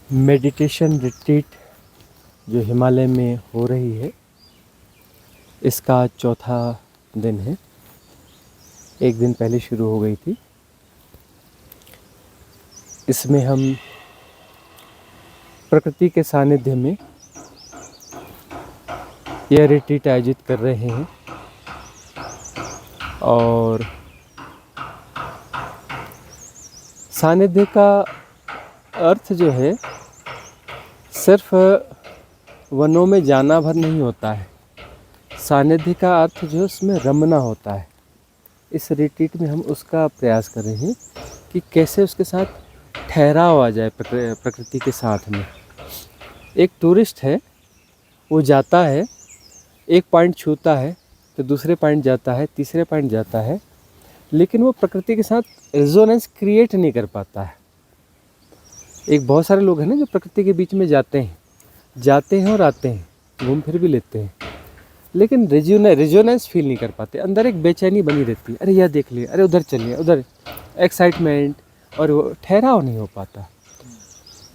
Meditation retreat जो हिमालय में हो रही है, इसका चौथा दिन है। एक दिन पहले शुरू हो गई थी। इसमें हम प्रकृति के सानिध्य में यह रिट्रीट आयोजित कर रहे हैं और सानिध्य का अर्थ जो है सिर्फ वनों में जाना भर नहीं होता है। सानिध्य का अर्थ जो है उसमें रमना होता है। इस रिट्रीट में हम उसका प्रयास कर रहे हैं कि कैसे उसके साथ ठहराव आ जाए प्रकृति के साथ में। एक टूरिस्ट है, वो जाता है, एक पॉइंट छूता है तो दूसरे पॉइंट जाता है, तीसरे पॉइंट जाता है, लेकिन वो प्रकृति के साथ रेजोनेंस क्रिएट नहीं कर पाता है। एक बहुत सारे लोग हैं ना जो प्रकृति के बीच में जाते हैं और आते हैं, घूम फिर भी लेते हैं, लेकिन रेजोनेंस फील नहीं कर पाते। अंदर एक बेचैनी बनी रहती है, अरे यह देख लिए, अरे उधर चलिए, उधर एक्साइटमेंट, और वो ठहराव नहीं हो पाता।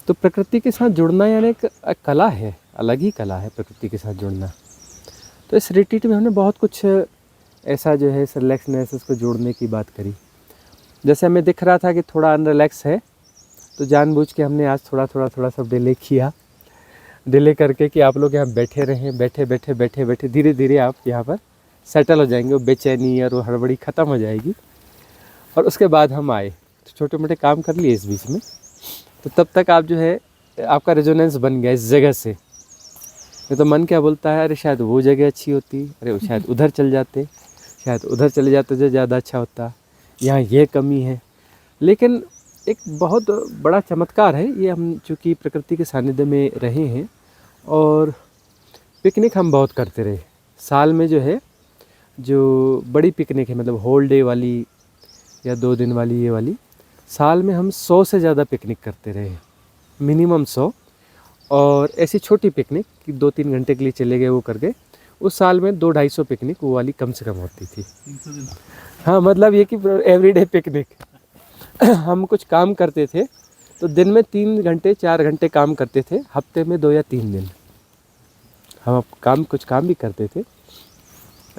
तो प्रकृति के साथ जुड़ना यानी एक कला है, अलग ही कला है प्रकृति के साथ जुड़ना। तो इस रिट्रीट में हमने बहुत कुछ ऐसा जो है रिलैक्सनेस उसको जोड़ने की बात करी। जैसे हमें दिख रहा था कि थोड़ा अनरिलैक्स है, तो जानबूझ के हमने आज थोड़ा सब डिले किया, डिले करके कि आप लोग यहाँ बैठे रहें, बैठे धीरे धीरे आप यहाँ पर सेटल हो जाएंगे। वो बेचैनी और वो हड़बड़ी ख़त्म हो जाएगी और उसके बाद हम आए तो छोटे मोटे काम कर लिए इस बीच में। तो तब तक आप जो है आपका रेजोनेंस बन गया इस जगह से। नहीं तो मन क्या बोलता है, अरे शायद वो जगह अच्छी होती, अरे शायद उधर चल जाते, शायद उधर चले जाते जो ज़्यादा अच्छा होता, यहाँ ये कमी है। लेकिन एक बहुत बड़ा चमत्कार है ये, हम चूँकि प्रकृति के सानिध्य में रहे हैं और पिकनिक हम बहुत करते रहे। साल में जो है जो बड़ी पिकनिक है, मतलब होल डे वाली या 2 दिन वाली, ये वाली, साल में हम 100 से ज़्यादा पिकनिक करते रहे, मिनिमम 100। और ऐसी छोटी पिकनिक कि 2-3 घंटे के लिए चले गए वो करके, उस साल में 200-250 पिकनिक वो वाली कम से कम होती थी। हाँ, मतलब ये कि एवरीडे पिकनिक। हम कुछ काम करते थे तो दिन में 3 घंटे 4 घंटे काम करते थे, हफ्ते में 2 या 3 दिन हम कुछ काम भी करते थे,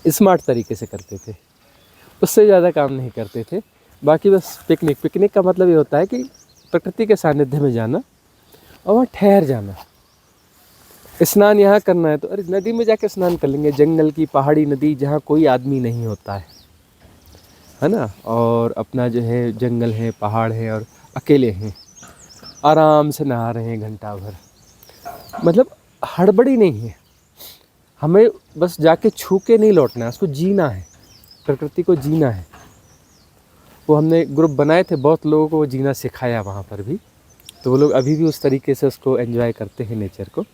स्मार्ट तरीके से करते थे, उससे ज़्यादा काम नहीं करते थे। बाकी बस पिकनिक का मतलब ये होता है कि प्रकृति के सानिध्य में जाना और वहाँ ठहर जाना। स्नान यहाँ करना है तो अरे नदी में जाकर स्नान कर लेंगे, जंगल की पहाड़ी नदी जहाँ कोई आदमी नहीं होता है ना, और अपना जो है जंगल है, पहाड़ है और अकेले हैं, आराम से नहा रहे हैं घंटा भर। मतलब हड़बड़ी नहीं है, हमें बस जाके छू के नहीं लौटना है, उसको जीना है, प्रकृति को जीना है। वो हमने ग्रुप बनाए थे, बहुत लोगों को वो जीना सिखाया वहाँ पर भी, तो वो लोग अभी भी उस तरीके से उसको एंजॉय करते हैं नेचर को।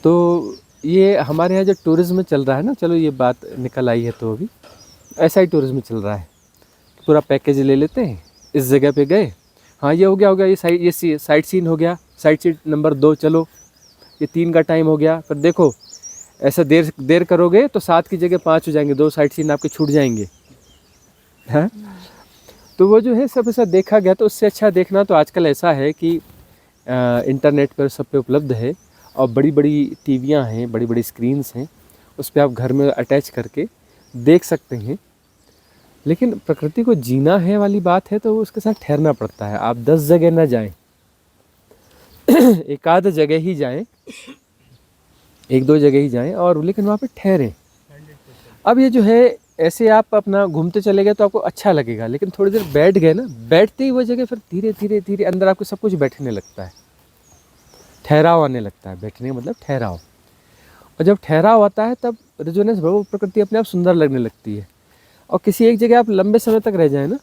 तो ये हमारे यहाँ जो टूरिज़्म चल रहा है ना, चलो ये बात निकल आई है तो अभी ऐसा ही टूरिज़्म चल रहा है। पूरा पैकेज ले लेते हैं, इस जगह पे गए, हाँ ये हो गया, ये साइट सीन हो गया, साइट सीन नंबर 2 चलो, ये 3 का टाइम हो गया। पर देखो ऐसा देर करोगे तो 7 की जगह 5 हो जाएंगे, 2 साइट सीन आपके छूट जाएंगे, हैं। तो वो जो है सब ऐसा देखा गया। तो उससे अच्छा देखना तो आजकल ऐसा है कि इंटरनेट पर सब पे उपलब्ध है और बड़ी बड़ी टीवियाँ हैं, बड़ी बड़ी स्क्रीन्स हैं, उस पर आप घर में अटैच करके देख सकते हैं। लेकिन प्रकृति को जीना है वाली बात है तो उसके साथ ठहरना पड़ता है। आप 10 जगह ना जाएं, एक आध जगह ही जाएं, 1-2 जगह ही जाएं, और लेकिन वहाँ पे ठहरें। अब ये जो है ऐसे आप अपना घूमते चले गए तो आपको अच्छा लगेगा, लेकिन थोड़ी देर बैठ गए ना, बैठते ही वो जगह फिर धीरे अंदर आपको सब कुछ बैठने लगता है, ठहराव आने लगता है। बैठने का मतलब ठहराव, और जब ठहराव आता है तब रेजोनेंस, प्रकृति अपने आप सुंदर लगने लगती है। और किसी एक जगह आप लंबे समय तक रह जाए ना,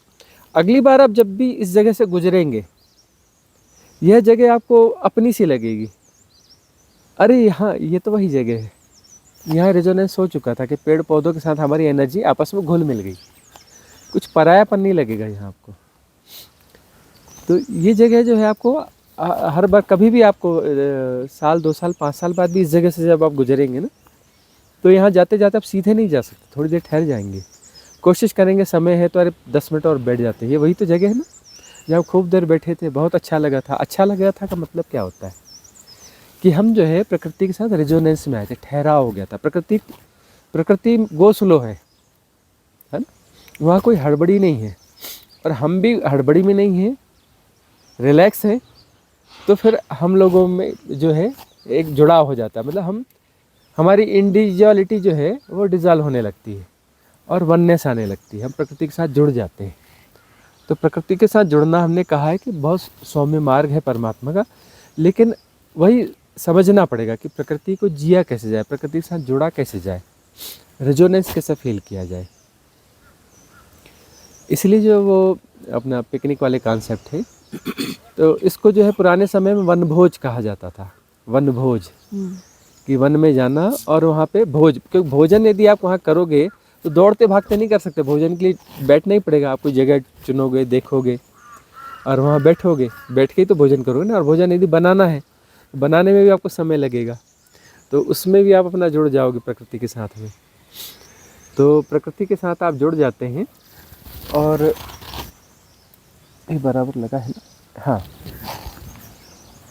अगली बार आप जब भी इस जगह से गुजरेंगे, यह जगह आपको अपनी सी लगेगी। अरे यहाँ ये तो वही जगह है, यहाँ रेजोनेंस हो चुका था कि पेड़ पौधों के साथ हमारी एनर्जी आपस में घुल मिल गई, कुछ परायापन नहीं लगेगा यहाँ आपको। तो ये जगह जो है आपको हर बार, कभी भी आपको साल 2 साल 5 साल बाद भी इस जगह से जब आप गुजरेंगे ना, तो यहाँ जाते जाते आप सीधे नहीं जा सकते, थोड़ी देर ठहर जाएंगे, कोशिश करेंगे, समय है तो अरे 10 मिनट और बैठ जाते हैं, ये वही तो जगह है ना। जब खूब देर बैठे थे बहुत अच्छा लगा था। अच्छा लगा था का मतलब क्या होता है कि हम जो है प्रकृति के साथ रेजोनेंस में आए थे, ठहराव हो गया था। प्रकृति गो स्लो है ना, वहाँ कोई हड़बड़ी नहीं है और हम भी हड़बड़ी में नहीं हैं, रिलैक्स हैं। तो फिर हम लोगों में जो है एक जुड़ाव हो जाता है, मतलब हमारी इंडिविजुअलिटी जो है वो डिज़ॉल्व होने लगती है और वननेस आने लगती है, हम प्रकृति के साथ जुड़ जाते हैं। तो प्रकृति के साथ जुड़ना हमने कहा है कि बहुत सौम्य मार्ग है परमात्मा का, लेकिन वही समझना पड़ेगा कि प्रकृति को जिया कैसे जाए, प्रकृति के साथ जुड़ा कैसे जाए, रेजोनेंस कैसे फील किया जाए। इसलिए जो वो अपना पिकनिक वाले कॉन्सेप्ट है, तो इसको जो है पुराने समय में वनभोज कहा जाता था। वनभोज कि वन में जाना और वहाँ पे भोज, क्योंकि भोजन यदि आप वहाँ करोगे तो दौड़ते भागते नहीं कर सकते, भोजन के लिए बैठना ही पड़ेगा। आप कोई जगह चुनोगे, देखोगे और वहाँ बैठोगे, बैठ के ही तो भोजन करोगे ना। और भोजन यदि बनाना है, बनाने में भी आपको समय लगेगा, तो उसमें भी आप अपना जुड़ जाओगे प्रकृति के साथ में। तो प्रकृति के साथ आप जुड़ जाते हैं और ये बराबर लगा है ना, हाँ,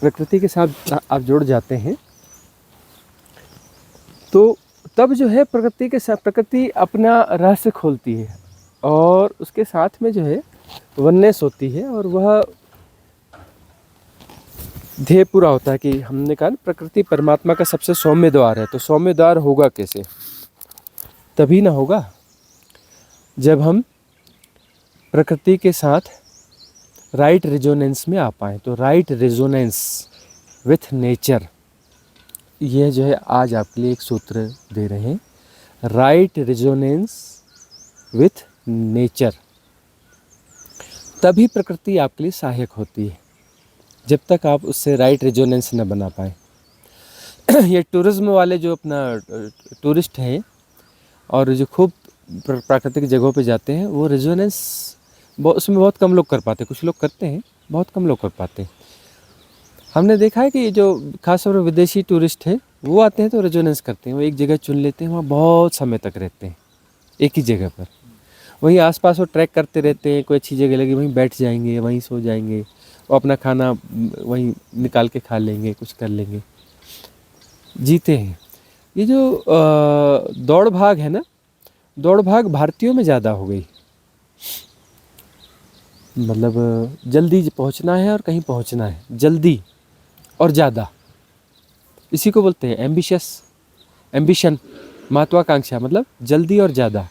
प्रकृति के साथ आप जुड़ जाते हैं तो तब जो है प्रकृति के साथ प्रकृति अपना रहस्य खोलती है और उसके साथ में जो है वननेस होती है और वह ध्येय पूरा होता है कि हमने कहा प्रकृति परमात्मा का सबसे सौम्य द्वार है। तो सौम्य द्वार होगा कैसे? तभी ना होगा जब हम प्रकृति के साथ राइट रेजोनेंस में आ पाए। तो राइट रेजोनेंस विथ नेचर, यह जो है आज आपके लिए एक सूत्र दे रहे हैं, राइट रेजोनेंस विथ नेचर। तभी प्रकृति आपके लिए सहायक होती है, जब तक आप उससे राइट रेजोनेंस न बना पाए। ये टूरिज्म वाले जो अपना टूरिस्ट हैं और जो खूब प्राकृतिक जगहों पे जाते हैं, वो रेजोनेंस उसमें बहुत कम लोग कर पाते। कुछ लोग करते हैं, बहुत कम लोग कर पाते हैं। हमने देखा है कि जो खासतौर पर विदेशी टूरिस्ट है वो आते हैं तो रेजोनेंस करते हैं, वो एक जगह चुन लेते हैं, वहाँ बहुत समय तक रहते हैं एक ही जगह पर। वहीं आसपास वो ट्रैक करते रहते हैं, कोई अच्छी जगह लगी वहीं बैठ जाएंगे, वहीं सो जाएंगे, वो अपना खाना वहीं निकाल के खा लेंगे, कुछ कर लेंगे, जीते हैं। ये जो दौड़ भाग है ना, दौड़ भाग भारतीयों में ज़्यादा हो गई। मतलब जल्दी पहुंचना है और कहीं पहुंचना है, जल्दी और ज़्यादा, इसी को बोलते हैं एम्बिशन, महत्वाकांक्षा, मतलब जल्दी और ज़्यादा।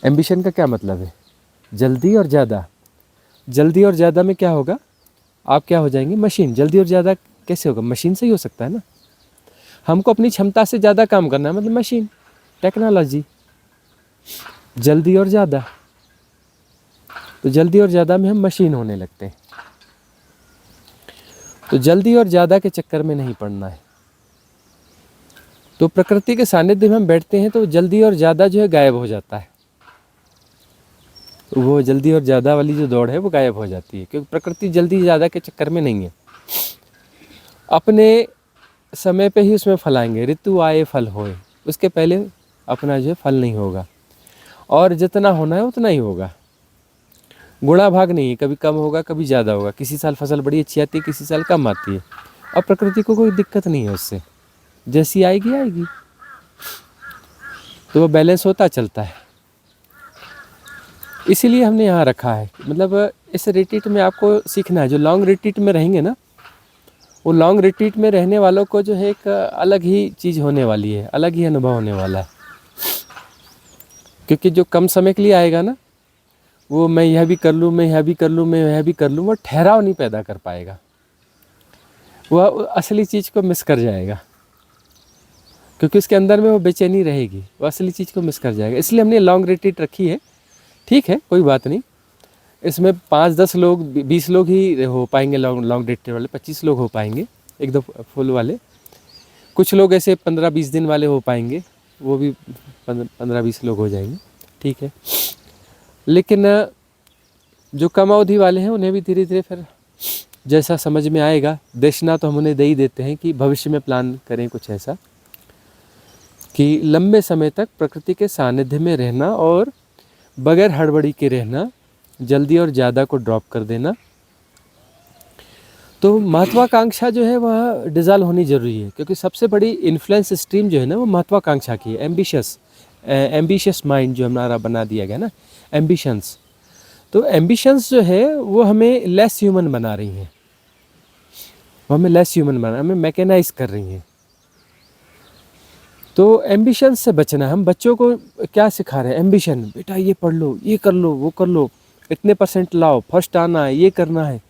एम्बिशन का क्या मतलब है? जल्दी और ज़्यादा। जल्दी और ज़्यादा में क्या होगा? आप क्या हो जाएंगे? मशीन। जल्दी और ज़्यादा कैसे होगा? मशीन से ही हो सकता है ना। हमको अपनी क्षमता से ज़्यादा काम करना है, मतलब मशीन, टेक्नोलॉजी। जल्दी और ज़्यादा, तो जल्दी और ज़्यादा में हम मशीन होने लगते हैं। तो जल्दी और ज़्यादा के चक्कर में नहीं पड़ना है। तो प्रकृति के सानिध्य में हम बैठते हैं तो जल्दी और ज़्यादा जो है गायब हो जाता है। वो जल्दी और ज़्यादा वाली जो दौड़ है वो गायब हो जाती है, क्योंकि प्रकृति जल्दी ज़्यादा के चक्कर में नहीं है। अपने समय पे ही उसमें फल आएंगे, ऋतु आए फल होए, उसके पहले अपना जो है फल नहीं होगा। और जितना होना है उतना ही होगा, गुणा भाग नहीं है, कभी कम होगा कभी ज़्यादा होगा। किसी साल फसल बड़ी अच्छी आती है, किसी साल कम आती है। और प्रकृति को कोई दिक्कत नहीं है उससे, जैसी आएगी आएगी, तो वो बैलेंस होता चलता है। इसीलिए हमने यहाँ रखा है। मतलब इस रिट्रीट में आपको सीखना है। जो लॉन्ग रिट्रीट में रहेंगे ना, वो लॉन्ग रिट्रीट में रहने वालों को जो है एक अलग ही चीज़ होने वाली है, अलग ही अनुभव होने वाला है। क्योंकि जो कम समय के लिए आएगा ना, वो मैं यह भी कर लूँ, मैं यह भी कर लूँ, मैं यह भी कर लूँ, वो ठहराव नहीं पैदा कर पाएगा, वह असली चीज़ को मिस कर जाएगा। क्योंकि उसके अंदर में वो बेचैनी रहेगी, वो असली चीज़ को मिस कर जाएगा। इसलिए हमने लॉन्ग रिट्रीट रखी है। ठीक है, कोई बात नहीं, इसमें 5-10 लोग 20 लोग ही हो पाएंगे लॉन्ग रिट्रीट वाले, 25 लोग हो पाएंगे एक दो फुल वाले। कुछ लोग ऐसे 15-20 दिन वाले हो पाएंगे, वो भी 15-20 लोग हो जाएंगे, ठीक है। लेकिन जो कम अवधि वाले हैं उन्हें भी धीरे धीरे फिर जैसा समझ में आएगा, दक्षिणा तो हम उन्हें दे ही देते हैं कि भविष्य में प्लान करें कुछ ऐसा कि लंबे समय तक प्रकृति के सानिध्य में रहना और बगैर हड़बड़ी के रहना, जल्दी और ज़्यादा को ड्रॉप कर देना। तो महत्वाकांक्षा जो है वह डिज़ॉल्व होनी ज़रूरी है, क्योंकि सबसे बड़ी इन्फ्लुएंस स्ट्रीम जो है ना वो महत्वाकांक्षा की है। एम्बिशियस माइंड जो हमारा बना दिया गया ना, एम्बिशंस। तो एम्बिशंस जो है वो हमें लेस ह्यूमन बना रही हैं, वो हमें लेस ह्यूमन बना, हमें मैकेनाइज कर रही हैं। तो एम्बिशन से बचना। हम बच्चों को क्या सिखा रहे हैं? एम्बिशन, बेटा ये पढ़ लो, ये कर लो, वो कर लो, इतने % लाओ, फर्स्ट आना है, ये करना है,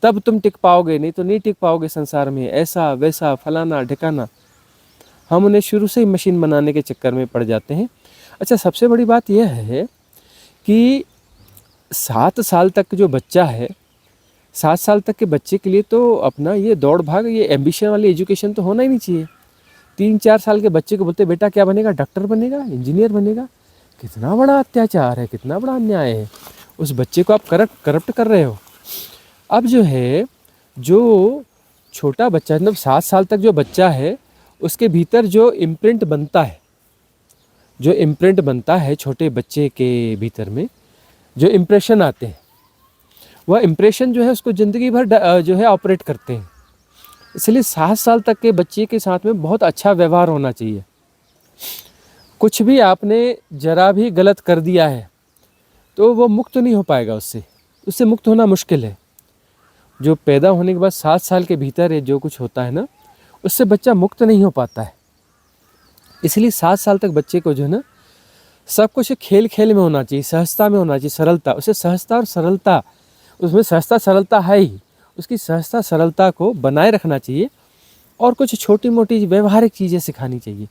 तब तुम टिक पाओगे, नहीं तो नहीं टिक पाओगे संसार में, ऐसा वैसा फलाना ढिकाना। हम उन्हें शुरू से ही मशीन बनाने के चक्कर में पड़ जाते हैं। अच्छा, सबसे बड़ी बात यह है कि 7 साल तक जो बच्चा है, 7 साल तक के बच्चे के लिए तो अपना ये दौड़ भाग, ये एम्बिशन वाली एजुकेशन तो होना ही नहीं चाहिए। 3-4 साल के बच्चे को बोलते बेटा क्या बनेगा? डॉक्टर बनेगा, इंजीनियर बनेगा। कितना बड़ा अत्याचार है, कितना बड़ा अन्याय है। उस बच्चे को आप करप्ट कर रहे हो। अब जो है, जो छोटा बच्चा, मतलब 7 साल तक जो बच्चा है, उसके भीतर जो इम्प्रिंट बनता है छोटे बच्चे के भीतर में, जो इम्प्रेशन आते हैं, वह इम्प्रेशन जो है उसको ज़िंदगी भर जो है ऑपरेट करते हैं। इसलिए 7 साल तक के बच्चे के साथ में बहुत अच्छा व्यवहार होना चाहिए। कुछ भी आपने जरा भी गलत कर दिया है तो वो मुक्त नहीं हो पाएगा, उससे मुक्त होना मुश्किल है। जो पैदा होने के बाद 7 साल के भीतर है जो कुछ होता है ना, उससे बच्चा मुक्त नहीं हो पाता है। इसलिए 7 साल तक बच्चे को जो है ना, सब कुछ खेल खेल में होना चाहिए, सहजता में होना चाहिए, सरलता। उसे सहजता और सरलता, उसमें सहजता सरलता है ही, उसकी सहजता सरलता को बनाए रखना चाहिए और कुछ छोटी मोटी व्यवहारिक चीज़ें सिखानी चाहिए।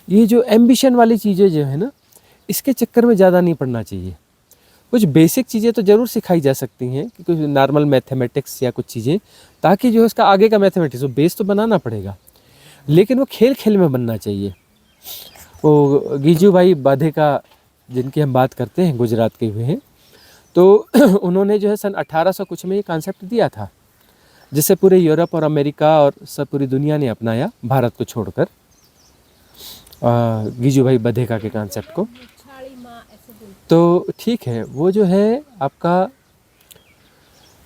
ये जो एम्बिशन वाली चीज़ें जो है ना, इसके चक्कर में ज़्यादा नहीं पड़ना चाहिए। कुछ बेसिक चीज़ें तो ज़रूर सिखाई जा सकती हैं कि कुछ नॉर्मल मैथमेटिक्स या कुछ चीज़ें, ताकि जो है उसका आगे का मैथमेटिक्स, वो बेस तो बनाना पड़ेगा, लेकिन वो खेल खेल में बनना चाहिए। वो गीजू भाई बाधेका जिनकी हम बात करते हैं, गुजरात के हुए हैं, तो उन्होंने जो है सन 1800 कुछ में ये कॉन्सेप्ट दिया था, जिसे पूरे यूरोप और अमेरिका और सब पूरी दुनिया ने अपनाया, भारत को छोड़कर, गीजू भाई बधेका के कॉन्सेप्ट को। तो ठीक है, वो जो है आपका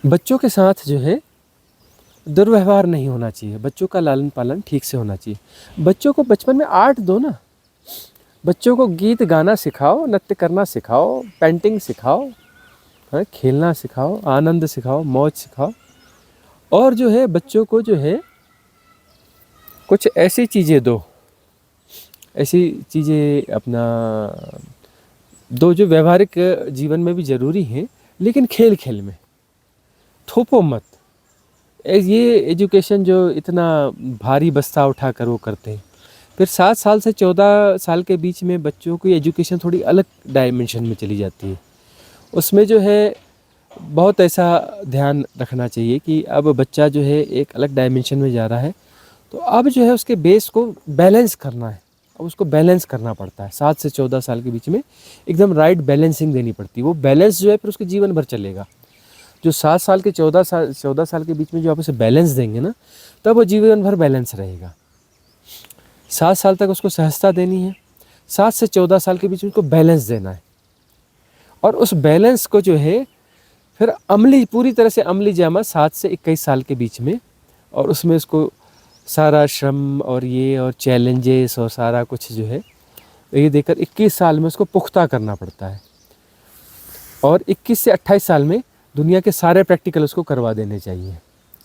बच्चों के साथ जो है दुर्व्यवहार नहीं होना चाहिए, बच्चों का लालन पालन ठीक से होना चाहिए। बच्चों को बचपन में आर्ट दो ना, बच्चों को गीत गाना सिखाओ, नृत्य करना सिखाओ, पेंटिंग सिखाओ, खेलना सिखाओ, आनंद सिखाओ, मौज सिखाओ। और जो है बच्चों को जो है कुछ ऐसी चीज़ें दो, ऐसी चीज़ें अपना दो जो व्यवहारिक जीवन में भी ज़रूरी हैं, लेकिन खेल खेल में, थोपो मत। ये एजुकेशन जो इतना भारी बस्ता उठा कर वो करते हैं, फिर 7 साल से 14 साल के बीच में बच्चों की एजुकेशन थोड़ी अलग डायमेंशन में चली जाती है। उसमें जो है बहुत ऐसा ध्यान रखना चाहिए कि अब बच्चा जो है एक अलग डायमेंशन में जा रहा है, तो अब जो है उसके बेस को बैलेंस करना है। अब उसको बैलेंस करना पड़ता है। 7 से 14 साल के बीच में एकदम राइट बैलेंसिंग देनी पड़ती है। वो बैलेंस जो है फिर उसके जीवन भर चलेगा। जो 7 साल के 14 साल के बीच में जो आप उसे बैलेंस देंगे ना, तब वो जीवन भर बैलेंस रहेगा। 7 साल तक उसको सहजता देनी है, 7 से 14 साल के बीच में उसको बैलेंस देना है, और उस बैलेंस को जो है फिर पूरी तरह से अमली जामा 7 से 21 साल के बीच में, और उसमें उसको सारा श्रम और ये और चैलेंजेस और सारा कुछ जो है ये देकर 21 साल में उसको पुख्ता करना पड़ता है। और 21 से 28 साल में दुनिया के सारे प्रैक्टिकल उसको करवा देने चाहिए,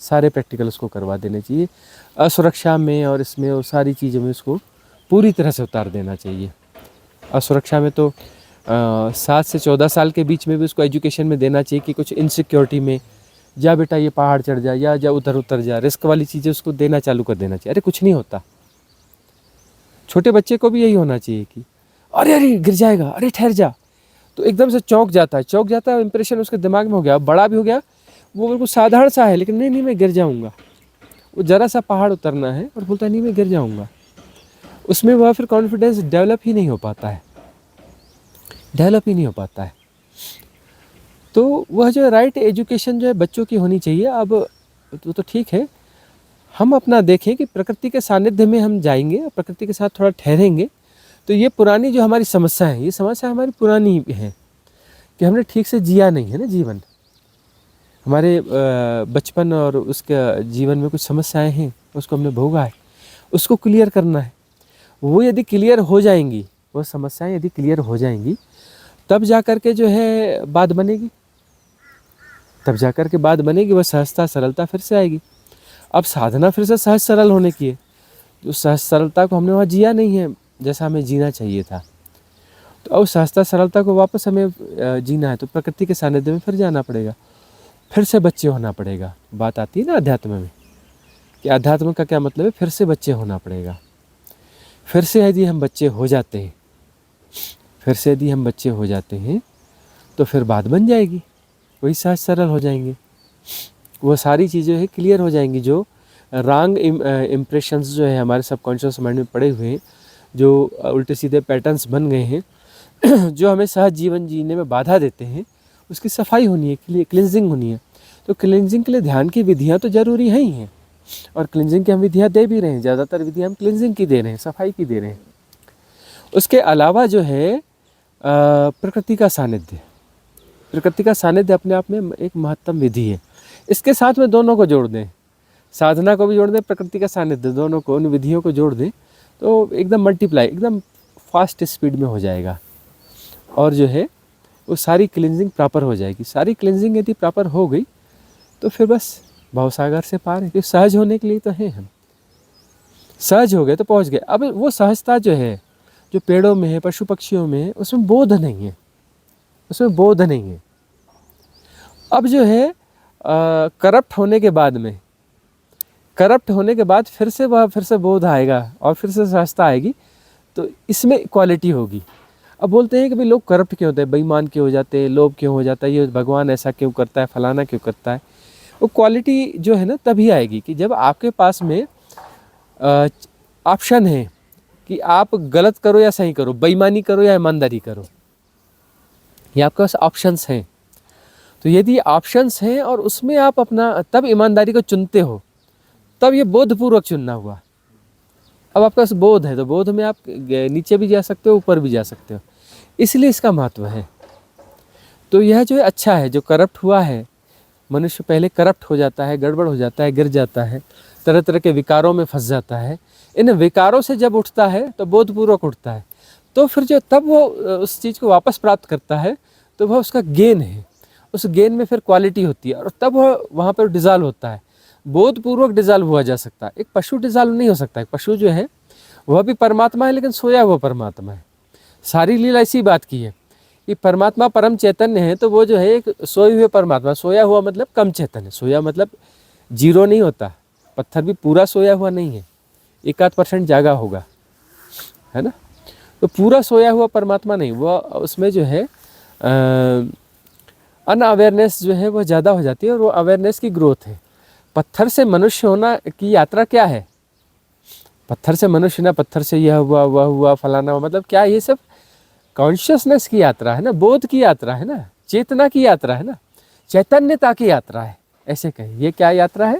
सारे प्रैक्टिकल उसको करवा देने चाहिए। असुरक्षा में और इसमें और सारी चीज़ों में उसको पूरी तरह से उतार देना चाहिए। असुरक्षा में तो 7 से 14 साल के बीच में भी उसको एजुकेशन में देना चाहिए कि कुछ इनसिक्योरिटी में, जा बेटा ये पहाड़ चढ़ जा, या जा उधर उतर जा, रिस्क वाली चीज़ें उसको देना चालू कर देना चाहिए। अरे कुछ नहीं होता। छोटे बच्चे को भी यही होना चाहिए कि अरे अरे गिर जाएगा, अरे ठहर जा, तो एकदम से चौंक जाता है, इंप्रेशन उसके दिमाग में हो गया, बड़ा भी हो गया, वो बिल्कुल साधारण सा है, लेकिन नहीं मैं गिर जाऊँगा। वो ज़रा सा पहाड़ उतरना है और बोलता है नहीं मैं गिर जाऊँगा। उसमें वह फिर कॉन्फिडेंस डेवलप ही नहीं हो पाता है। तो वह जो राइट एजुकेशन जो है बच्चों की होनी चाहिए। अब तो ठीक है, हम अपना देखें कि प्रकृति के सानिध्य में हम जाएंगे, प्रकृति के साथ थोड़ा ठहरेंगे, तो ये पुरानी जो हमारी समस्या है, ये समस्या हमारी पुरानी है कि हमने ठीक से जिया नहीं है ना जीवन। हमारे बचपन और उसके जीवन में कुछ समस्याएं हैं, उसको हमने भोगा है, उसको क्लियर करना है। वो यदि क्लियर हो जाएंगी, वो समस्याएं यदि क्लियर हो जाएंगी, तब जा कर के जो है बात बनेगी, तब जा कर के बात बनेगी, वो सहजता सरलता फिर से आएगी। अब साधना फिर से सहज सरल होने की है, तो सहज सरलता को हमने वहाँ जिया नहीं है जैसा हमें जीना चाहिए था। तो अब सहजता सरलता को वापस हमें जीना है, तो प्रकृति के सानिध्य में फिर जाना पड़ेगा, फिर से बच्चे होना पड़ेगा। बात आती है ना अध्यात्म में, कि अध्यात्म का क्या मतलब है, फिर से बच्चे होना पड़ेगा। फिर से यदि हम बच्चे हो जाते हैं, फिर से यदि हम बच्चे हो जाते हैं, तो फिर बात बन जाएगी, वही सहज सरल हो जाएंगे। वो सारी चीज़ें हैं क्लियर हो जाएंगी, जो रॉन्ग इम्प्रेशंस जो है हमारे सबकॉन्शियस माइंड में पड़े हुए हैं, जो उल्टे सीधे पैटर्न्स बन गए हैं, जो हमें सहज जीवन जीने में बाधा देते हैं, उसकी सफाई होनी है, क्लिनजिंग होनी है। तो क्लिनजिंग के लिए ध्यान की विधियाँ तो ज़रूरी हैं ही हैं, और क्लिनजिंग की हम विधियाँ दे भी रहे हैं, ज़्यादातर विधियाँ हम क्लिनजिंग की दे रहे हैं, सफाई की दे रहे हैं। उसके अलावा जो है प्रकृति का सानिध्य, प्रकृति का सानिध्य अपने आप में एक महत्तम विधि है। इसके साथ में दोनों को जोड़ दें, साधना को भी जोड़ दें, प्रकृति का सानिध्य, दोनों को, उन विधियों को जोड़ दें, तो एकदम मल्टीप्लाई, एकदम फास्ट स्पीड में हो जाएगा, और जो है वो सारी क्लिनजिंग प्रॉपर हो जाएगी। सारी क्लिनजिंग यदि प्रॉपर हो गई, तो फिर बस भवसागर से पार है, क्योंकि सहज होने के लिए तो हैं हम। सहज हो गए तो पहुंच गए। अब वो सहजता जो है, जो पेड़ों में है, पशु पक्षियों में है, उसमें बोध नहीं है, उसमें बोध नहीं है। अब जो है करप्ट होने के बाद में, करप्ट होने के बाद फिर से वह फिर से बोध आएगा और फिर से सहजता आएगी, तो इसमें क्वालिटी होगी। अब बोलते हैं कि भाई लोग करप्ट क्यों होते हैं, बेईमान क्यों हो जाते हैं, लोभ क्यों हो जाता है, ये भगवान ऐसा क्यों करता है, फलाना क्यों करता है। वो क्वालिटी जो है ना तभी आएगी कि जब आपके पास में ऑप्शन है कि आप गलत करो या सही करो, बेईमानी करो या ईमानदारी करो, ये आपके पास ऑप्शंस हैं। तो यदि ऑप्शंस हैं और उसमें आप अपना तब ईमानदारी को चुनते हो, तब ये बोधपूर्वक चुनना हुआ। अब आपके पास बोध है, तो बोध में आप नीचे भी जा सकते हो, ऊपर भी जा सकते हो, इसलिए इसका महत्व है। तो यह जो है अच्छा है, जो करप्ट हुआ है, मनुष्य पहले करप्ट हो जाता है, गड़बड़ हो जाता है, गिर जाता है, तरह तरह के विकारों में फंस जाता है। इन विकारों से जब उठता है तो बोधपूर्वक उठता है, तो फिर जो तब वो उस चीज़ को वापस प्राप्त करता है, तो वह उसका गेन है। उस गेन में फिर क्वालिटी होती है, और तब वह वहाँ पर डिज़ाल्व होता है। बोधपूर्वक डिज़ाल्व हुआ जा सकता है, एक पशु डिज़ाल्व नहीं हो सकता। एक पशु जो है वह भी परमात्मा है, लेकिन सोया हुआ परमात्मा है। सारी लीला इसी बात की है कि परमात्मा परम चैतन्य है, तो वो जो है एक सोए हुए परमात्मा, सोया हुआ मतलब कम चैतन्य, सोया मतलब जीरो नहीं होता, पत्थर भी पूरा सोया हुआ नहीं है, 1-8% जागा होगा, है ना। तो पूरा सोया हुआ परमात्मा नहीं, वह उसमें जो है अनअवेयरनेस जो है वो ज़्यादा हो जाती है, और वो अवेयरनेस की ग्रोथ है। पत्थर से मनुष्य होना की यात्रा क्या है, पत्थर से मनुष्य ना, पत्थर से यह हुआ वह हुआ फलाना हुआ, मतलब क्या, ये सब कॉन्शियसनेस की यात्रा है ना, बोध की यात्रा है ना, चेतना की यात्रा है ना, चैतन्यता की यात्रा है, ऐसे कहें। ये क्या यात्रा है,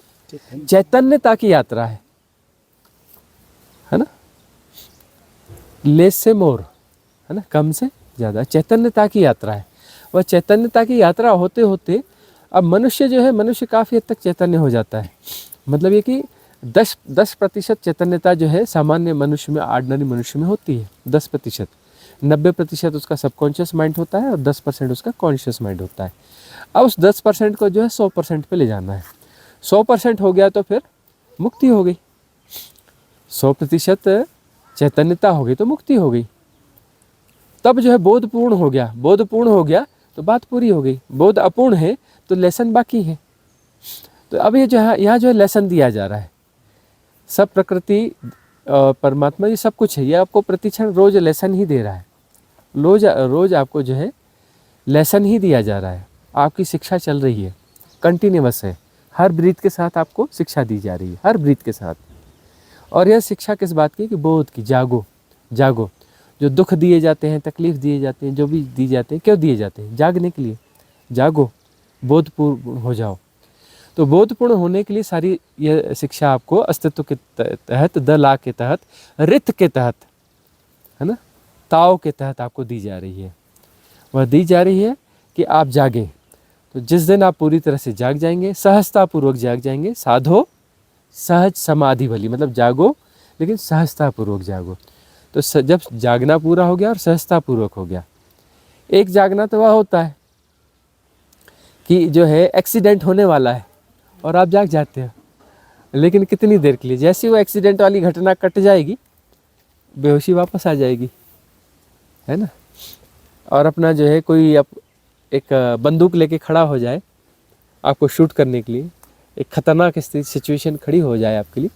चैतन्यता की यात्रा है ना, लेस से मोर, है ना, कम से ज़्यादा, चैतन्यता की यात्रा है। वह चैतन्यता की यात्रा होते होते अब मनुष्य जो है, मनुष्य काफ़ी हद तक चैतन्य हो जाता है। मतलब ये कि 10% चैतन्यता जो है सामान्य मनुष्य में, ऑर्डिनरी मनुष्य में होती है, 10%। 90% उसका सबकॉन्शियस माइंड होता है, और 10% उसका कॉन्शियस माइंड होता है। अब उस 10% को जो है 100% पे ले जाना है। 100% हो गया तो फिर मुक्ति हो गई, 100% चैतन्यता हो गई तो मुक्ति हो गई। तब जो है बोधपूर्ण हो गया, बोधपूर्ण हो गया तो बात पूरी हो गई। बोध अपूर्ण है तो लेसन बाकी है। तो अब ये जो है, यहाँ जो है लेसन दिया जा रहा है, सब प्रकृति परमात्मा ये सब कुछ है, ये आपको प्रतिक्षण रोज लेसन ही दे रहा है। रोज आपको जो है लेसन ही दिया जा रहा है, आपकी शिक्षा चल रही है, कंटिन्यूअस है, हर ब्रीथ के साथ आपको शिक्षा दी जा रही है, हर ब्रीथ के साथ। और यह शिक्षा किस बात की, कि बोध की, जागो जागो। जो दुख दिए जाते हैं, तकलीफ दिए जाते हैं, जो भी दिए जाते हैं, क्यों दिए जाते हैं, जागने के लिए। जागो, बोधपूर्ण हो जाओ। तो बोधपूर्ण होने के लिए सारी यह शिक्षा आपको अस्तित्व के तहत, द ला के तहत, रित के तहत, है ना, ताओ के तहत आपको दी जा रही है। वह दी जा रही है कि आप जागें। तो जिस दिन आप पूरी तरह से जाग जाएंगे, सहजतापूर्वक जाग जाएंगे, साधो सहज समाधि भली, मतलब जागो लेकिन सहजतापूर्वक जागो। तो जब जागना पूरा हो गया और सहजतापूर्वक हो गया, एक जागना तो वह होता है कि जो है एक्सीडेंट होने वाला है और आप जाग जाते हो, लेकिन कितनी देर के लिए। जैसे वो एक्सीडेंट वाली घटना कट जाएगी, बेहोशी वापस आ जाएगी, है ना। और अपना जो है कोई एक बंदूक लेके खड़ा हो जाए आपको शूट करने के लिए, एक खतरनाक स्थिति सिचुएशन खड़ी हो जाए आपके लिए,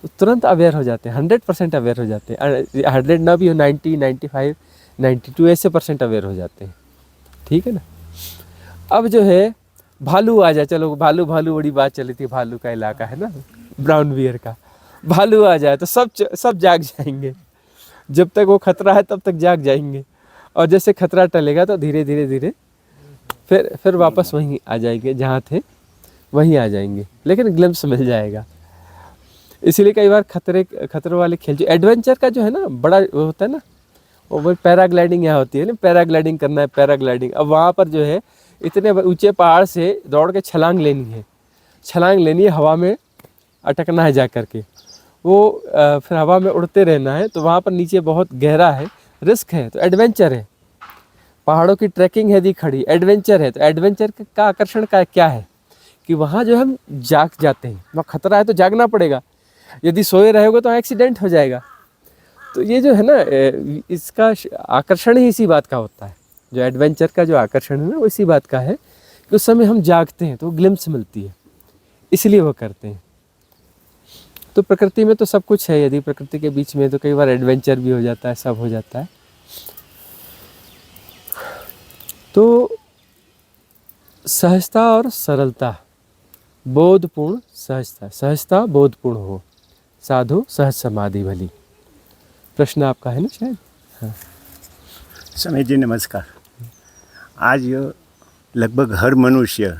तो तुरंत अवेयर हो जाते हैं, 100% अवेयर हो जाते हैं। 100 ना भी हो, 90, 95, 92 ऐसे % अवेयर हो जाते हैं, ठीक है ना। अब जो है भालू आ जाए, चलो भालू बड़ी बात चली थी, भालू का इलाका है ना, ब्राउन बियर का। भालू आ जाए तो सब जाग जाएंगे, जब तक वो खतरा है तब तक जाग जाएंगे, और जैसे खतरा टलेगा तो धीरे धीरे फिर वापस वहीं आ जाएंगे, जहाँ थे वहीं आ जाएंगे, लेकिन ग्लिम्स मिल जाएगा। इसीलिए कई बार खतरे वाले खेल, जो एडवेंचर का जो है ना बड़ा वो होता है ना, वो पैराग्लाइडिंग यहाँ होती है ना, पैराग्लाइडिंग करना है, पैराग्लाइडिंग। अब वहाँ पर जो है इतने ऊंचे पहाड़ से दौड़ के छलांग लेनी है, हवा में अटकना है जा करके, वो फिर हवा में उड़ते रहना है। तो वहाँ पर नीचे बहुत गहरा है, रिस्क है, तो एडवेंचर है। पहाड़ों की ट्रैकिंग है यदि खड़ी, एडवेंचर है। तो एडवेंचर का आकर्षण का क्या है कि वहाँ जो हम जाग जाते हैं, वहाँ खतरा है तो जागना पड़ेगा, यदि सोए रहोगे तो एक्सीडेंट हो जाएगा। तो ये जो है ना, इसका आकर्षण ही इसी बात का होता है, जो एडवेंचर का जो आकर्षण है ना वो इसी बात का है कि उस समय हम जागते हैं तो ग्लिम्स मिलती है, इसलिए वो करते हैं। तो प्रकृति में तो सब कुछ है, यदि प्रकृति के बीच में तो कई बार एडवेंचर भी हो जाता है, सब हो जाता है। तो सहजता और सरलता, बोधपूर्ण सहजता बोधपूर्ण हो, साधु सहज समाधि भली। प्रश्न आपका है ना शायद। हाँ समय जी नमस्कार। आज लगभग हर मनुष्य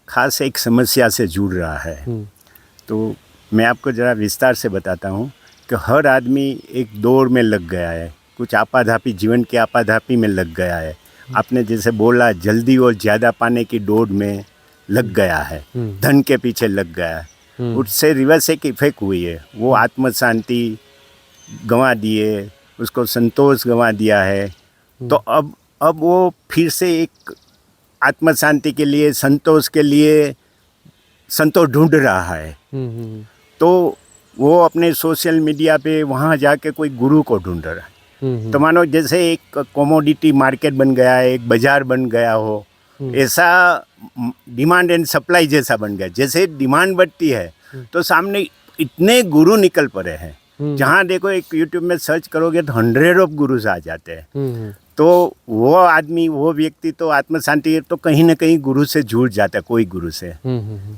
खास एक समस्या से जूझ रहा है। तो मैं आपको ज़रा विस्तार से बताता हूँ कि हर आदमी एक दौड़ में लग गया है, कुछ आपाधापी, जीवन के आपाधापी में लग गया है। आपने जैसे बोला, जल्दी और ज़्यादा पाने की दौड़ में लग गया है, धन के पीछे लग गया है। उससे रिवर्स एक इफेक्ट हुई है, वो आत्म शांति गंवा दिए, उसको संतोष गंवा दिया है। तो अब वो फिर से एक आत्म शांति के लिए, संतोष के लिए संतोष ढूंढ रहा है। तो वो अपने सोशल मीडिया पे वहाँ जाके कोई गुरु को ढूंढ रहा है। तो मानो जैसे एक कमोडिटी मार्केट बन गया है, एक बाजार बन गया हो, ऐसा डिमांड एंड सप्लाई जैसा बन गया। जैसे डिमांड बढ़ती है तो सामने इतने गुरु निकल पड़े हैं, जहाँ देखो एक यूट्यूब में सर्च करोगे तो 100 गुरुज आ जाते हैं। तो वो आदमी, वो व्यक्ति तो आत्म शांति तो कहीं ना कहीं गुरु से जुड़ जाता है, कोई गुरु से।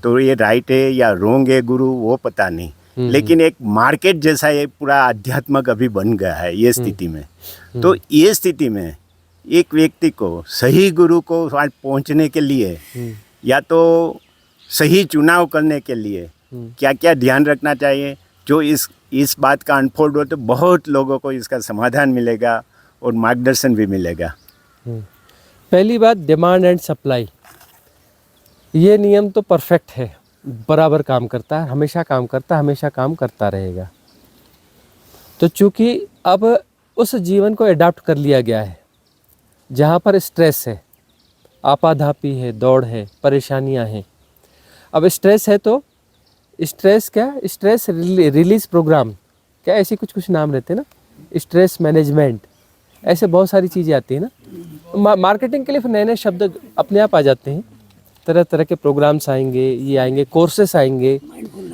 तो ये राइट है या रॉन्ग है गुरु, वो पता नहीं, लेकिन एक मार्केट जैसा ये पूरा आध्यात्मिक अभी बन गया है ये स्थिति में। तो ये स्थिति में एक व्यक्ति को सही गुरु को पहुंचने के लिए या तो सही चुनाव करने के लिए क्या क्या ध्यान रखना चाहिए, जो इस बात का अनफोल्ड हो तो बहुत लोगों को इसका समाधान मिलेगा और मार्गदर्शन भी मिलेगा। पहली बात, डिमांड एंड सप्लाई, ये नियम तो परफेक्ट है, बराबर काम करता है, हमेशा काम करता है, हमेशा काम करता रहेगा। तो चूंकि अब उस जीवन को अडॉप्ट कर लिया गया है जहाँ पर स्ट्रेस है, आपाधापी है, दौड़ है, परेशानियाँ हैं। अब स्ट्रेस है तो स्ट्रेस क्या, स्ट्रेस रिलीज प्रोग्राम क्या, ऐसी कुछ नाम रहते हैं ना, स्ट्रेस मैनेजमेंट, ऐसे बहुत सारी चीज़ें आती हैं ना। मार्केटिंग के लिए फिर नए नए शब्द अपने आप आ जाते हैं, तरह तरह के प्रोग्राम्स आएंगे, ये आएंगे, कोर्सेस आएंगे,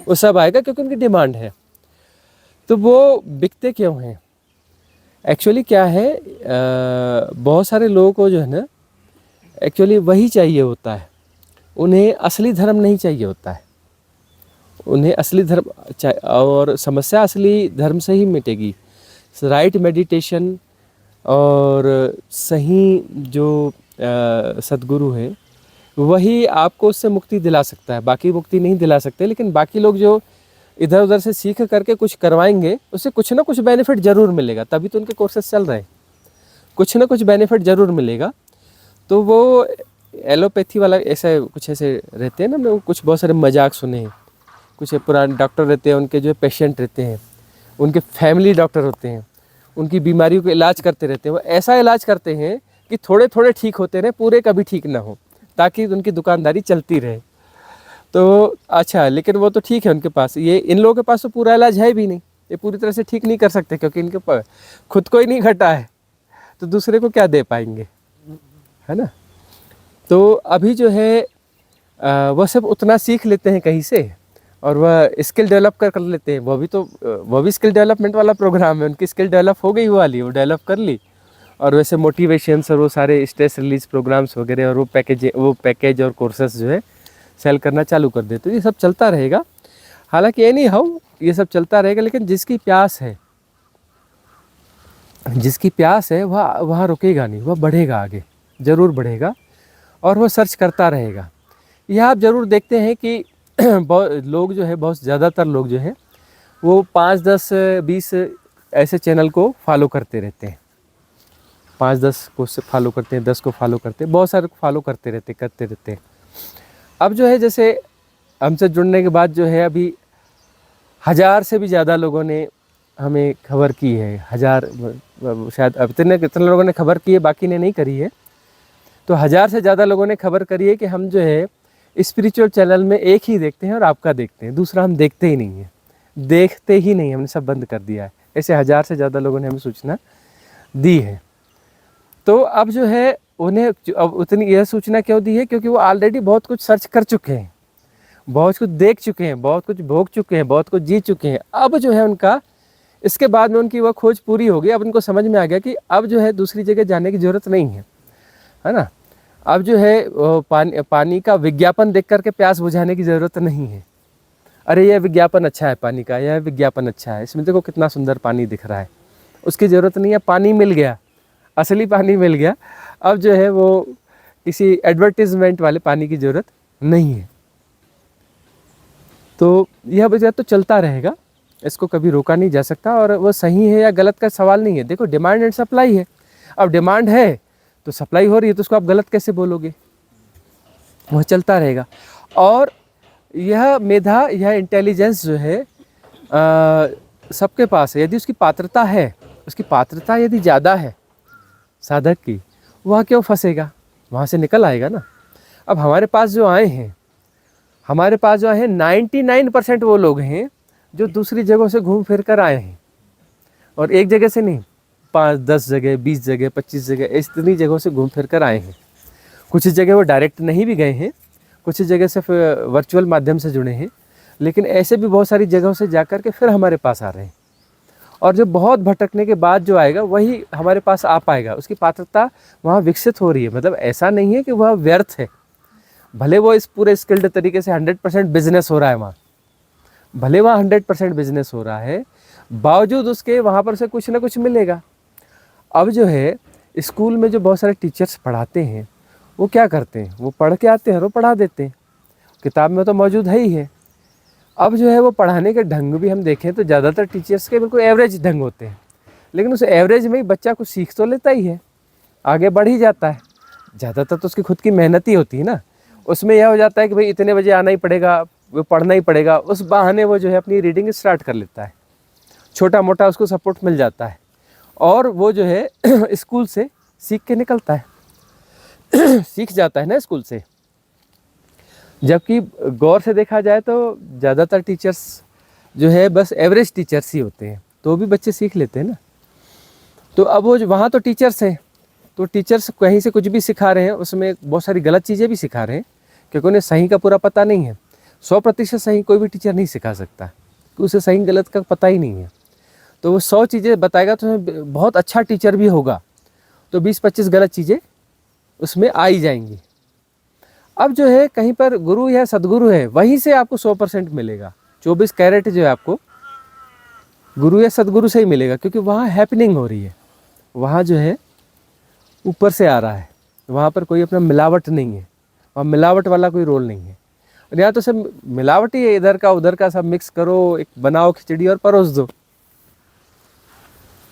वो सब आएगा क्योंकि उनकी डिमांड है। तो वो बिकते क्यों हैं? एक्चुअली क्या है, बहुत सारे लोगों को जो है ना एक्चुअली वही चाहिए होता है, उन्हें असली धर्म नहीं चाहिए होता है। उन्हें असली धर्म और समस्या असली धर्म से ही मिटेगी। राइट मेडिटेशन और सही जो सद्गुरु है वही आपको उससे मुक्ति दिला सकता है, बाकी मुक्ति नहीं दिला सकते। लेकिन बाकी लोग जो इधर उधर से सीख करके कुछ करवाएंगे, उससे कुछ ना कुछ बेनिफिट ज़रूर मिलेगा, तभी तो उनके कोर्सेस चल रहे हैं, कुछ ना कुछ बेनिफिट ज़रूर मिलेगा। तो वो एलोपैथी वाला ऐसा कुछ ऐसे रहते हैं ना, हमने कुछ बहुत सारे मजाक सुने हैं। कुछ पुराने डॉक्टर रहते हैं, उनके जो पेशेंट रहते हैं, उनके फैमिली डॉक्टर होते हैं, उनकी बीमारियों का इलाज करते रहते हैं। वो ऐसा इलाज करते हैं कि थोड़े थोड़े ठीक होते रहे, पूरे कभी ठीक ना हो, ताकि उनकी दुकानदारी चलती रहे। तो अच्छा, लेकिन वो तो ठीक है उनके पास, ये इन लोगों के पास तो पूरा इलाज है भी नहीं, ये पूरी तरह से ठीक नहीं कर सकते, क्योंकि इनके पास खुद को ही नहीं घटा है, तो दूसरे को क्या दे पाएंगे, है ना। तो अभी जो है वह सब उतना सीख लेते हैं कहीं से, और वह स्किल डेवलप कर लेते हैं। वो भी स्किल डेवलपमेंट वाला प्रोग्राम है, उनकी स्किल डेवलप हो गई, वो वाली वो डेवलप कर ली। और वैसे मोटिवेशंस और वो सारे स्ट्रेस रिलीज प्रोग्राम्स वगैरह, और वो पैकेज और कोर्सेस जो है सेल करना चालू कर देते। तो ये सब चलता रहेगा। हालांकि एनी हाउ ये सब चलता रहेगा, लेकिन जिसकी प्यास है वह वहाँ रुकेगा नहीं, वह बढ़ेगा, आगे ज़रूर बढ़ेगा, और वह सर्च करता रहेगा। यह आप ज़रूर देखते हैं कि लोग जो है, बहुत ज़्यादातर लोग जो है वो 5, 10, 20 ऐसे चैनल को फॉलो करते रहते हैं। 5-10 को फॉलो करते हैं, 10 को फॉलो करते हैं, बहुत सारे को फॉलो करते रहते हैं। अब जो है, जैसे हमसे जुड़ने के बाद जो है, अभी 1000 से भी ज़्यादा लोगों ने हमें खबर की है। 1000 शायद अब कितने लोगों ने खबर की है, बाकी ने नहीं करी है। तो 1000 से ज़्यादा लोगों ने खबर करी है कि हम जो है स्पिरिचुअल चैनल में एक ही देखते हैं और आपका देखते हैं, दूसरा हम देखते ही नहीं है, हमने सब बंद कर दिया है। ऐसे 1000 से ज़्यादा लोगों ने हमें सूचना दी है। तो अब जो है उन्हें अब उतनी यह सूचना क्यों दी है, क्योंकि वो ऑलरेडी बहुत कुछ सर्च कर चुके हैं, बहुत कुछ देख चुके हैं, बहुत कुछ भोग चुके हैं, बहुत कुछ जी चुके हैं। अब जो है उनका, इसके बाद में उनकी वह खोज पूरी हो गई। अब उनको समझ में आ गया कि अब जो है दूसरी जगह जाने की ज़रूरत नहीं है ना। अब जो है पानी का विज्ञापन देख करके प्यास बुझाने की ज़रूरत नहीं है। अरे यह विज्ञापन अच्छा है पानी का, यह विज्ञापन अच्छा है, इसमें देखो कितना सुंदर पानी दिख रहा है, उसकी ज़रूरत नहीं है। पानी मिल गया, असली पानी मिल गया। अब जो है वो किसी एडवर्टीजमेंट वाले पानी की ज़रूरत नहीं है। तो यह वजह तो चलता रहेगा, इसको कभी रोका नहीं जा सकता। और वो सही है या गलत का सवाल नहीं है। देखो, डिमांड एंड सप्लाई है। अब डिमांड है तो सप्लाई हो रही है, तो उसको आप गलत कैसे बोलोगे, वह चलता रहेगा। और यह मेधा, यह इंटेलिजेंस जो है सबके पास है। यदि उसकी पात्रता है, उसकी पात्रता यदि ज़्यादा है साधक की, वह क्यों फंसेगा, वहाँ से निकल आएगा ना। अब हमारे पास जो आए हैं 99% वो लोग हैं जो दूसरी जगहों से घूम फिर कर आए हैं, और एक जगह से नहीं, 5, 10 जगह, 20 जगह, 25 जगह, इतनी जगहों से घूम फिर कर आए हैं। कुछ जगह वो डायरेक्ट नहीं भी गए हैं, कुछ जगह सिर्फ वर्चुअल माध्यम से जुड़े हैं, लेकिन ऐसे भी बहुत सारी जगहों से जा कर के फिर हमारे पास आ रहे हैं। और जो बहुत भटकने के बाद जो आएगा वही हमारे पास आ पाएगा, उसकी पात्रता वहाँ विकसित हो रही है। मतलब ऐसा नहीं है कि वह व्यर्थ है, भले वो इस पूरे स्किल्ड तरीके से 100% बिजनेस हो रहा है वहाँ, भले वहाँ 100% बिजनेस हो रहा है, बावजूद उसके वहाँ पर से कुछ ना कुछ मिलेगा। अब जो है स्कूल में जो बहुत सारे टीचर्स पढ़ाते हैं, वो क्या करते हैं, वो पढ़ के आते हैं और वो पढ़ा देते हैं, किताब में तो मौजूद है ही है। अब जो है वो पढ़ाने के ढंग भी हम देखें तो ज़्यादातर टीचर्स के बिल्कुल एवरेज ढंग होते हैं, लेकिन उस एवरेज में ही बच्चा कुछ सीख तो लेता ही है, आगे बढ़ ही जाता है। ज़्यादातर तो उसकी खुद की मेहनत ही होती है ना। उसमें यह हो जाता है कि भाई इतने बजे आना ही पड़ेगा, वो पढ़ना ही पड़ेगा, उस बहाने वो जो है अपनी रीडिंग स्टार्ट कर लेता है, छोटा मोटा उसको सपोर्ट मिल जाता है, और वो जो है स्कूल से सीख के निकलता है सीख जाता है ना स्कूल से। जबकि गौर से देखा जाए तो ज़्यादातर टीचर्स जो है बस एवरेज टीचर्स ही होते हैं, तो भी बच्चे सीख लेते हैं ना। तो अब वो वहाँ तो टीचर्स हैं, तो टीचर्स कहीं से कुछ भी सिखा रहे हैं, उसमें बहुत सारी गलत चीज़ें भी सिखा रहे हैं, क्योंकि उन्हें सही का पूरा पता नहीं है। 100% सही कोई भी टीचर नहीं सिखा सकता, कि उसे सही गलत का पता ही नहीं है। तो वो 100 चीज़ें बताएगा तो बहुत अच्छा टीचर भी होगा, तो 20-25 गलत चीज़ें उसमें आ ही जाएंगी। अब जो है कहीं पर गुरु या सदगुरु है, वहीं से आपको 100% मिलेगा। 24 कैरेट जो है आपको गुरु या सदगुरु से ही मिलेगा, क्योंकि वहाँ हैपनिंग हो रही है, वहाँ जो है ऊपर से आ रहा है, वहाँ पर कोई अपना मिलावट नहीं है, वहाँ मिलावट वाला कोई रोल नहीं है। और यहाँ तो सब मिलावट ही है, इधर का उधर का सब मिक्स करो, एक बनाओ खिचड़ी और परोस दो।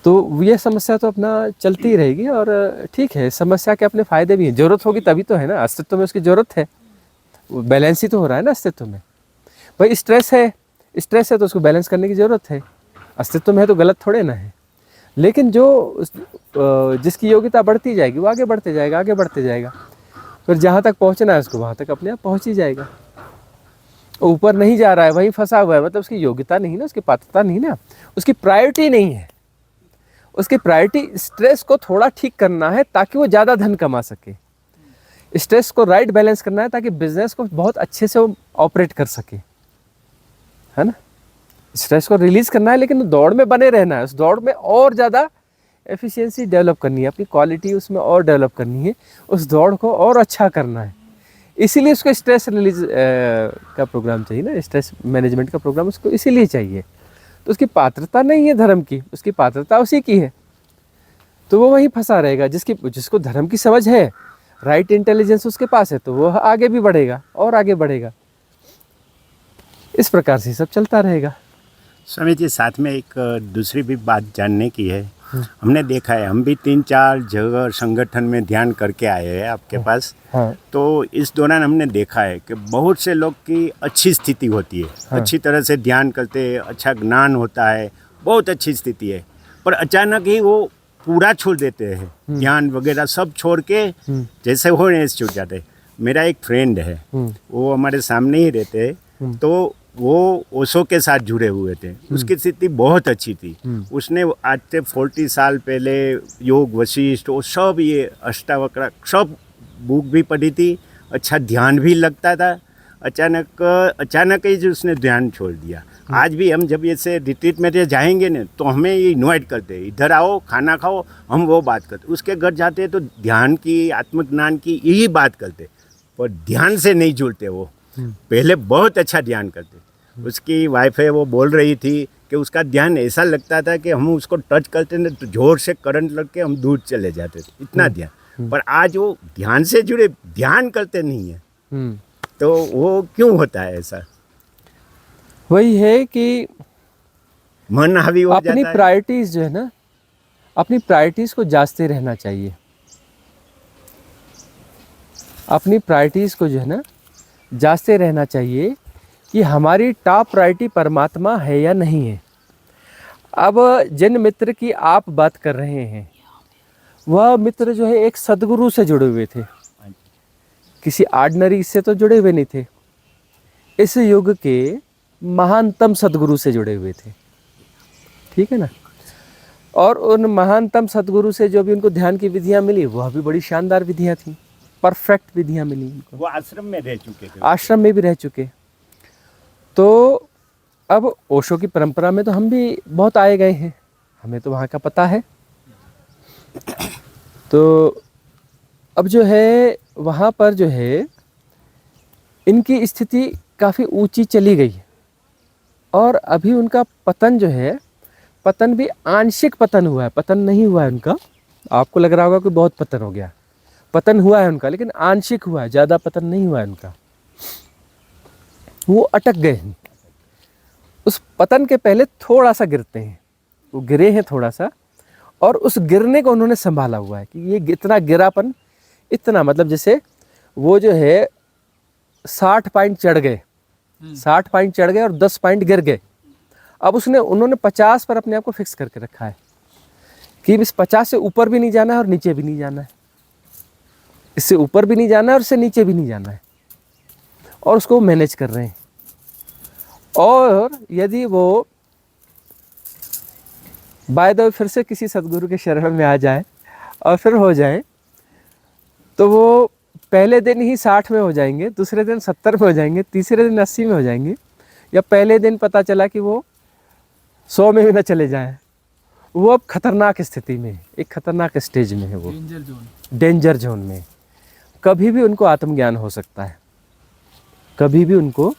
तो ये समस्या तो अपना चलती ही रहेगी। और ठीक है, समस्या के अपने फ़ायदे भी हैं। ज़रूरत होगी तभी तो है ना, अस्तित्व में उसकी ज़रूरत है, बैलेंस ही तो हो रहा है ना अस्तित्व में। भाई स्ट्रेस है तो उसको बैलेंस करने की ज़रूरत है, अस्तित्व में है तो गलत थोड़े ना है। लेकिन जिसकी योग्यता बढ़ती जाएगी वो आगे बढ़ते जाएगा, फिर जहाँ तक पहुँचना है उसको वहाँ तक अपने आप पहुँच ही जाएगा। ऊपर नहीं जा रहा है, वहीं फंसा हुआ है, मतलब उसकी योग्यता नहीं ना, उसकी पात्रता नहीं ना, उसकी प्रायोरिटी नहीं है। उसकी प्रायोरिटी स्ट्रेस को थोड़ा ठीक करना है ताकि वो ज़्यादा धन कमा सके, स्ट्रेस को राइट बैलेंस करना है ताकि बिजनेस को बहुत अच्छे से वो ऑपरेट कर सके, है ना। स्ट्रेस को रिलीज करना है, लेकिन दौड़ में बने रहना है, उस दौड़ में और ज़्यादा एफिशिएंसी डेवलप करनी है, अपनी क्वालिटी उसमें और डेवलप करनी है, उस दौड़ को और अच्छा करना है। इसीलिए उसको स्ट्रेस रिलीज का प्रोग्राम चाहिए ना, स्ट्रेस मैनेजमेंट का प्रोग्राम उसको इसीलिए चाहिए। तो उसकी पात्रता नहीं है धर्म की, उसकी पात्रता उसी की है, तो वो वहीं फंसा रहेगा। जिसको धर्म की समझ है, राइट इंटेलिजेंस उसके पास है, तो वो आगे भी बढ़ेगा और आगे बढ़ेगा। इस प्रकार से सब चलता रहेगा। स्वामी जी, साथ में एक दूसरी भी बात जानने की है। हमने देखा है, हम भी 3-4 जगह संगठन में ध्यान करके आए हैं आपके पास। हाँ। तो इस दौरान हमने देखा है कि बहुत से लोग की अच्छी स्थिति होती है, हाँ। अच्छी तरह से ध्यान करते हैं, अच्छा ज्ञान होता है, बहुत अच्छी स्थिति है, पर अचानक ही वो पूरा छोड़ देते हैं, ध्यान वगैरह सब छोड़ के जैसे हो रहे छूट जाते हैं। मेरा एक फ्रेंड है, वो हमारे सामने ही रहते हैं, तो वो ओशो के साथ जुड़े हुए थे, उसकी स्थिति बहुत अच्छी थी। उसने आज से 40 साल पहले योग वशिष्ठ वो सब ये अष्टावक्र सब बुक भी पढ़ी थी, अच्छा ध्यान भी लगता था। अचानक ही जो उसने ध्यान छोड़ दिया। आज भी हम जब ऐसे रिट्रीट में जाएंगे ना, तो हमें ये इन्वाइट करते हैं, इधर आओ खाना खाओ, हम वो बात करते। उसके घर जाते हैं तो ध्यान की, आत्मज्ञान की यही बात करते, पर ध्यान से नहीं जुड़ते। वो पहले बहुत अच्छा ध्यान करते। उसकी वाइफ है, वो बोल रही थी कि उसका ध्यान ऐसा लगता था कि हम उसको टच करते ना तो जोर से करंट लग के हम दूर चले जाते थे, इतना ध्यान। पर आज वो ध्यान से जुड़े, ध्यान करते नहीं है। तो वो क्यों होता है ऐसा? वही है कि मन हावी हो जाता है। अपनी प्रायोरिटीज जो है ना, अपनी प्रायोरिटीज को जांचते रहना चाहिए। अपनी प्रायोरिटीज को जो है ना जांचते रहना चाहिए कि हमारी टॉप प्रायोरिटी परमात्मा है या नहीं है। अब जिन मित्र की आप बात कर रहे हैं, वह मित्र जो है एक सदगुरु से जुड़े हुए थे, किसी ऑर्डिनरी से तो जुड़े हुए नहीं थे, इस युग के महानतम सदगुरु से जुड़े हुए थे, ठीक है ना। और उन महानतम सदगुरु से जो भी उनको ध्यान की विधियां मिली, वह भी बड़ी शानदार विधियां थी, परफेक्ट विधियां मिली उनको। वो आश्रम में रह चुके थे, आश्रम में भी रह चुके। तो अब ओशो की परंपरा में तो हम भी बहुत आए गए हैं, हमें तो वहाँ का पता है। तो अब जो है वहाँ पर जो है इनकी स्थिति काफ़ी ऊंची चली गई है, और अभी उनका पतन जो है, पतन भी आंशिक पतन हुआ है, पतन नहीं हुआ है उनका। आपको लग रहा होगा कि बहुत पतन हो गया, पतन हुआ है उनका, लेकिन आंशिक हुआ है, ज़्यादा पतन नहीं हुआ है उनका। वो अटक गए हैं, उस पतन के पहले थोड़ा सा गिरते हैं, वो गिरे हैं थोड़ा सा, और उस गिरने को उन्होंने संभाला हुआ है कि ये इतना गिरापन, इतना मतलब जैसे वो जो है 60 पॉइंट चढ़ गए, 60 पॉइंट चढ़ गए और 10 पॉइंट गिर गए। अब उन्होंने 50 पर अपने आप को फिक्स करके रखा है कि इस 50 से ऊपर भी नहीं जाना है और नीचे भी नहीं जाना है, इससे ऊपर भी नहीं जाना है और इससे नीचे भी नहीं जाना है, और उसको मैनेज कर रहे हैं। और यदि वो बाय द वे फिर से किसी सदगुरु के शरण में आ जाए और फिर हो जाए, तो वो पहले दिन ही 60 में हो जाएंगे, दूसरे दिन 70 में हो जाएंगे, तीसरे दिन 80 में हो जाएंगे, या पहले दिन पता चला कि वो 100 में भी ना चले जाएं। वो अब खतरनाक स्थिति में, एक खतरनाक स्टेज में है, वो डेंजर जोन में। कभी भी उनको आत्मज्ञान हो सकता है, कभी भी उनको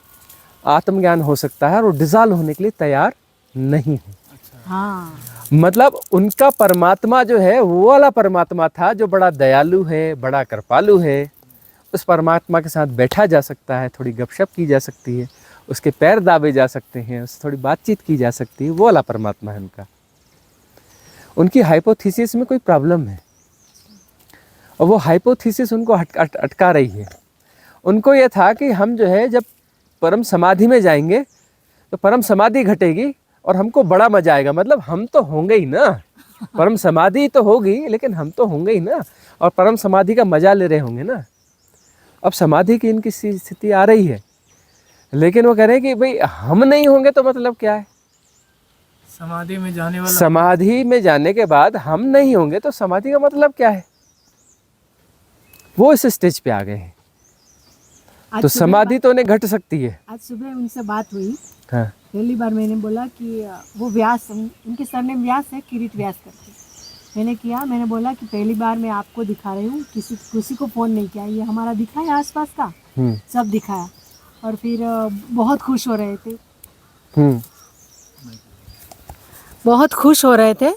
आत्मज्ञान हो सकता है, और वो डिज़ॉल्व होने के लिए तैयार नहीं है। हाँ, मतलब उनका परमात्मा जो है वो वाला परमात्मा था जो बड़ा दयालु है, बड़ा कृपालु है। उस परमात्मा के साथ बैठा जा सकता है, थोड़ी गपशप की जा सकती है, उसके पैर दाबे जा सकते हैं, उससे थोड़ी बातचीत की जा सकती है, वो वाला परमात्मा है उनका। उनकी हाइपोथीसिस में कोई प्रॉब्लम है और वो हाइपोथीसिस उनको अटका रही है। उनको ये था कि हम जो है जब परम समाधि में जाएंगे तो परम समाधि घटेगी और हमको बड़ा मजा आएगा। मतलब हम तो होंगे ही ना, परम समाधि तो होगी लेकिन हम तो होंगे ही ना, और परम समाधि का मजा ले रहे होंगे ना। अब समाधि की इनकी स्थिति आ रही है, लेकिन वो कह रहे हैं कि भाई हम नहीं होंगे तो मतलब क्या है? समाधि में जाने वाला, समाधि में जाने के बाद हम नहीं होंगे तो समाधि का मतलब क्या है? वो इस स्टेज पे आ गए हैं। आज तो सुबह समाधि तो उन्हें घट सकती है। आज सुबह उनसे बात हुई। हाँ पहली बार मैंने बोला कि वो व्यास, उनके सरनेम व्यास है, किरीट व्यास करके। मैंने बोला कि पहली बार मैं आपको दिखा रही हूँ, किसी को फ़ोन नहीं किया, ये हमारा दिखाया आसपास का, सब दिखाया। और फिर बहुत खुश हो रहे थे, बहुत खुश हो रहे थे।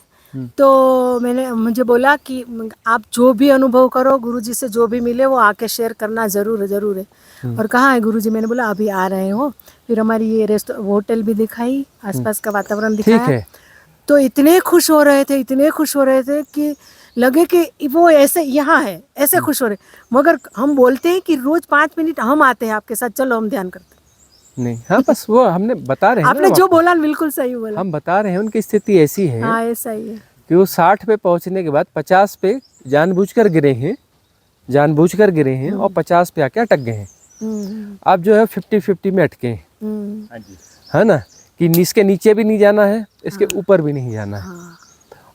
तो मुझे बोला कि आप जो भी अनुभव करो, गुरुजी से जो भी मिले वो आके शेयर करना ज़रूर है। और कहाँ है गुरुजी? मैंने बोला अभी आ रहे हो। फिर हमारी ये होटल भी दिखाई, आसपास का वातावरण ठीक दिखाया। है। तो इतने खुश हो रहे थे कि लगे कि वो ऐसे यहाँ है, ऐसे खुश हो रहे। मगर हम बोलते हैं कि रोज 5 मिनट हम आते हैं आपके साथ, चलो हम ध्यान करते हैं। नहीं, हाँ बस वो हमने बता रहे हैं आपने ना, जो बोला बिल्कुल सही बोला। हम बता रहे हैं उनकी स्थिति ऐसी है हाँ ऐसा ही है। कि वो 60 पे पहुंचने के बाद 50 पे जानबूझकर गिरे हैं और 50 पे आके अटक गए हैं। अब जो है 50-50 में अटके हैं, हाँ जी, है ना, कि इसके नीचे भी नहीं जाना है, इसके ऊपर भी नहीं जाना है।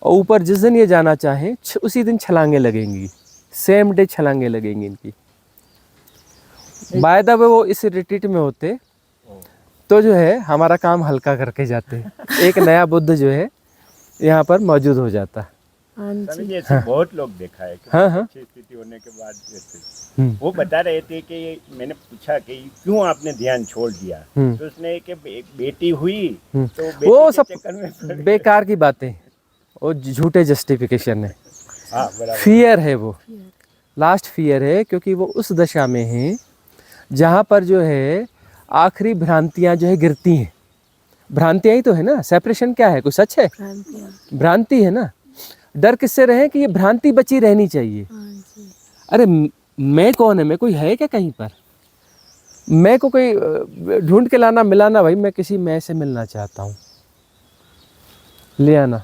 और ऊपर जिस दिन ये जाना चाहे उसी दिन छलांगे लगेंगी, सेम डे छलांगे लगेंगी इनकी। बाय द वे वो इस रिट्रीट में होते तो जो है हमारा काम हल्का करके जाते, एक नया बुद्ध जो है यहाँ पर मौजूद हो जाता। हाँ जी। स्वामी जी ऐसे बहुत लोग देखा है कि हाँ, हाँ। अच्छी स्थिति होने के बाद जैसे वो बता रहे थे कि मैंने पूछा कि क्यों आपने ध्यान छोड़ दिया, तो उसने कि एक बेटी हुई तो बेटी वो के सब चक्कर में पड़ गए। बेकार की बातें, वो झूठे जस्टिफिकेशन है। हाँ बराबर। फियर है, वो लास्ट फियर है, क्योंकि वो उस दशा में है जहाँ पर जो है आखिरी भ्रांतियाँ जो है गिरती हैं। भ्रांतियाँ ही तो है ना, सेपरेशन क्या है, कोई सच है? भ्रांति है ना। डर किससे रहे कि ये भ्रांति बची रहनी चाहिए। अरे मैं कौन है? मैं कोई है क्या कहीं पर? मैं को कोई ढूंढ के लाना मिलाना, भाई मैं किसी मैं से मिलना चाहता हूँ, ले आना।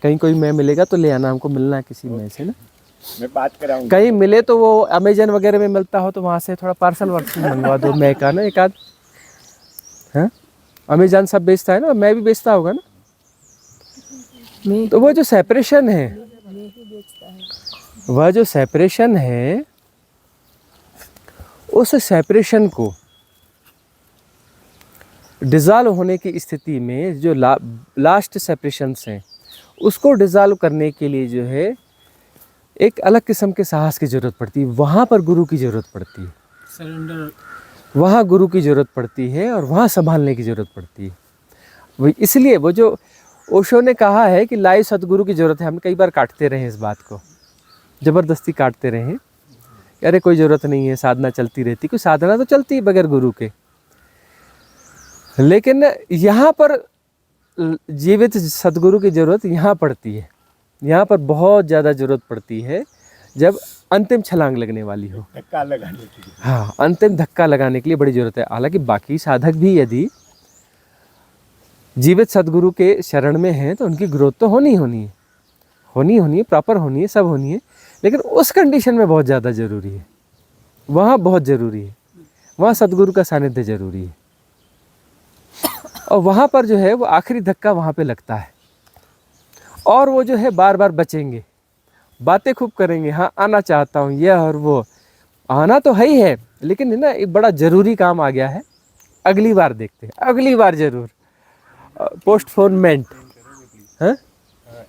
कहीं कोई मैं मिलेगा तो ले आना, हमको मिलना है किसी मैं से ना। मैं बात कराऊंगा। कहीं मिले तो वो अमेजन वगैरह में मिलता हो तो वहाँ से थोड़ा पार्सल वार्सल मंगवा दो मैं का ना, एक आध। हाँ, अमेजन सब बेचता है ना, मैं भी बेचता होगा ना। तो वो जो सेपरेशन है, वह जो सेपरेशन है, उस सेपरेशन को डिज़ॉल्व होने की स्थिति में जो लास्ट सेपरेशंस हैं, उसको डिज़ॉल्व करने के लिए जो है एक अलग किस्म के साहस की ज़रूरत पड़ती है। वहाँ पर गुरु की ज़रूरत पड़ती है, सरेंडर। वहाँ गुरु की ज़रूरत पड़ती है और वहाँ संभालने की ज़रूरत पड़ती है। वो इसलिए वो जो ओशो ने कहा है कि लाइव सदगुरु की ज़रूरत है, हम कई बार काटते रहे इस बात को, ज़बरदस्ती काटते रहे। अरे कोई ज़रूरत नहीं है, साधना चलती रहती। कोई साधना तो चलती है बगैर गुरु के, लेकिन यहाँ पर जीवित सदगुरु की ज़रूरत यहाँ पड़ती है। यहाँ पर बहुत ज़्यादा ज़रूरत पड़ती है जब अंतिम छलांग लगने वाली हो, धक्का लगाने के लिए। हाँ, अंतिम धक्का लगाने के लिए बड़ी ज़रूरत है। हालांकि बाकी साधक भी यदि जीवित सदगुरु के शरण में हैं तो उनकी ग्रोथ तो होनी है, प्रॉपर होनी है, सब होनी है, लेकिन उस कंडीशन में बहुत ज़्यादा ज़रूरी है, वहाँ बहुत ज़रूरी है, वहाँ सदगुरु का सानिध्य ज़रूरी है। और वहाँ पर जो है वो आखिरी धक्का वहाँ पे लगता है, और वो जो है बार बार बचेंगे, बातें खूब करेंगे, हाँ आना चाहता हूँ ये और वो, आना तो है ही है, लेकिन है ना एक बड़ा ज़रूरी काम आ गया है, अगली बार देखते हैं, अगली बार ज़रूर। पोस्टपोनमेंट। हाँ,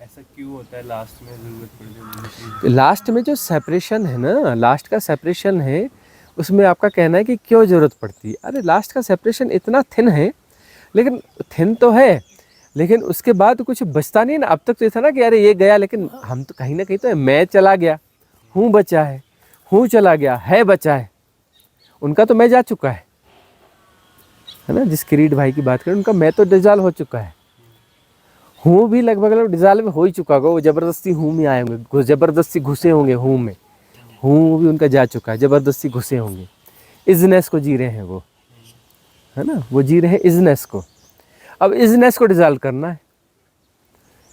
ऐसा क्यों होता है लास्ट में जरूरत पड़ती है? लास्ट में जो सेपरेशन है ना, लास्ट का सेपरेशन है, उसमें आपका कहना है कि क्यों ज़रूरत पड़ती है। अरे लास्ट का सेपरेशन इतना थिन है, लेकिन थिन तो है, लेकिन उसके बाद कुछ बचता नहीं ना। अब तक तो ये था ना कि अरे ये गया, लेकिन हम तो कहीं ना कहीं तो है, मैं चला गया हूँ बचा है, हूँ चला गया है बचा है। उनका तो मैं जा चुका है ना, जिस किरीट भाई की बात करें, उनका मैं तो डिज़ॉल्व हो चुका है, हूँ भी लगभग डिजॉल्व हो ही चुका होगा, वो ज़बरदस्ती हूँ में आए होंगे, ज़बरदस्ती घुसे होंगे हूँ में, हूँ भी उनका जा चुका है, ज़बरदस्ती घुसे होंगे, इजनेस को जी रहे हैं वो, है ना, वो जी रहे हैं इजनेस को। अब इजनेस को डिजॉल्व करना है,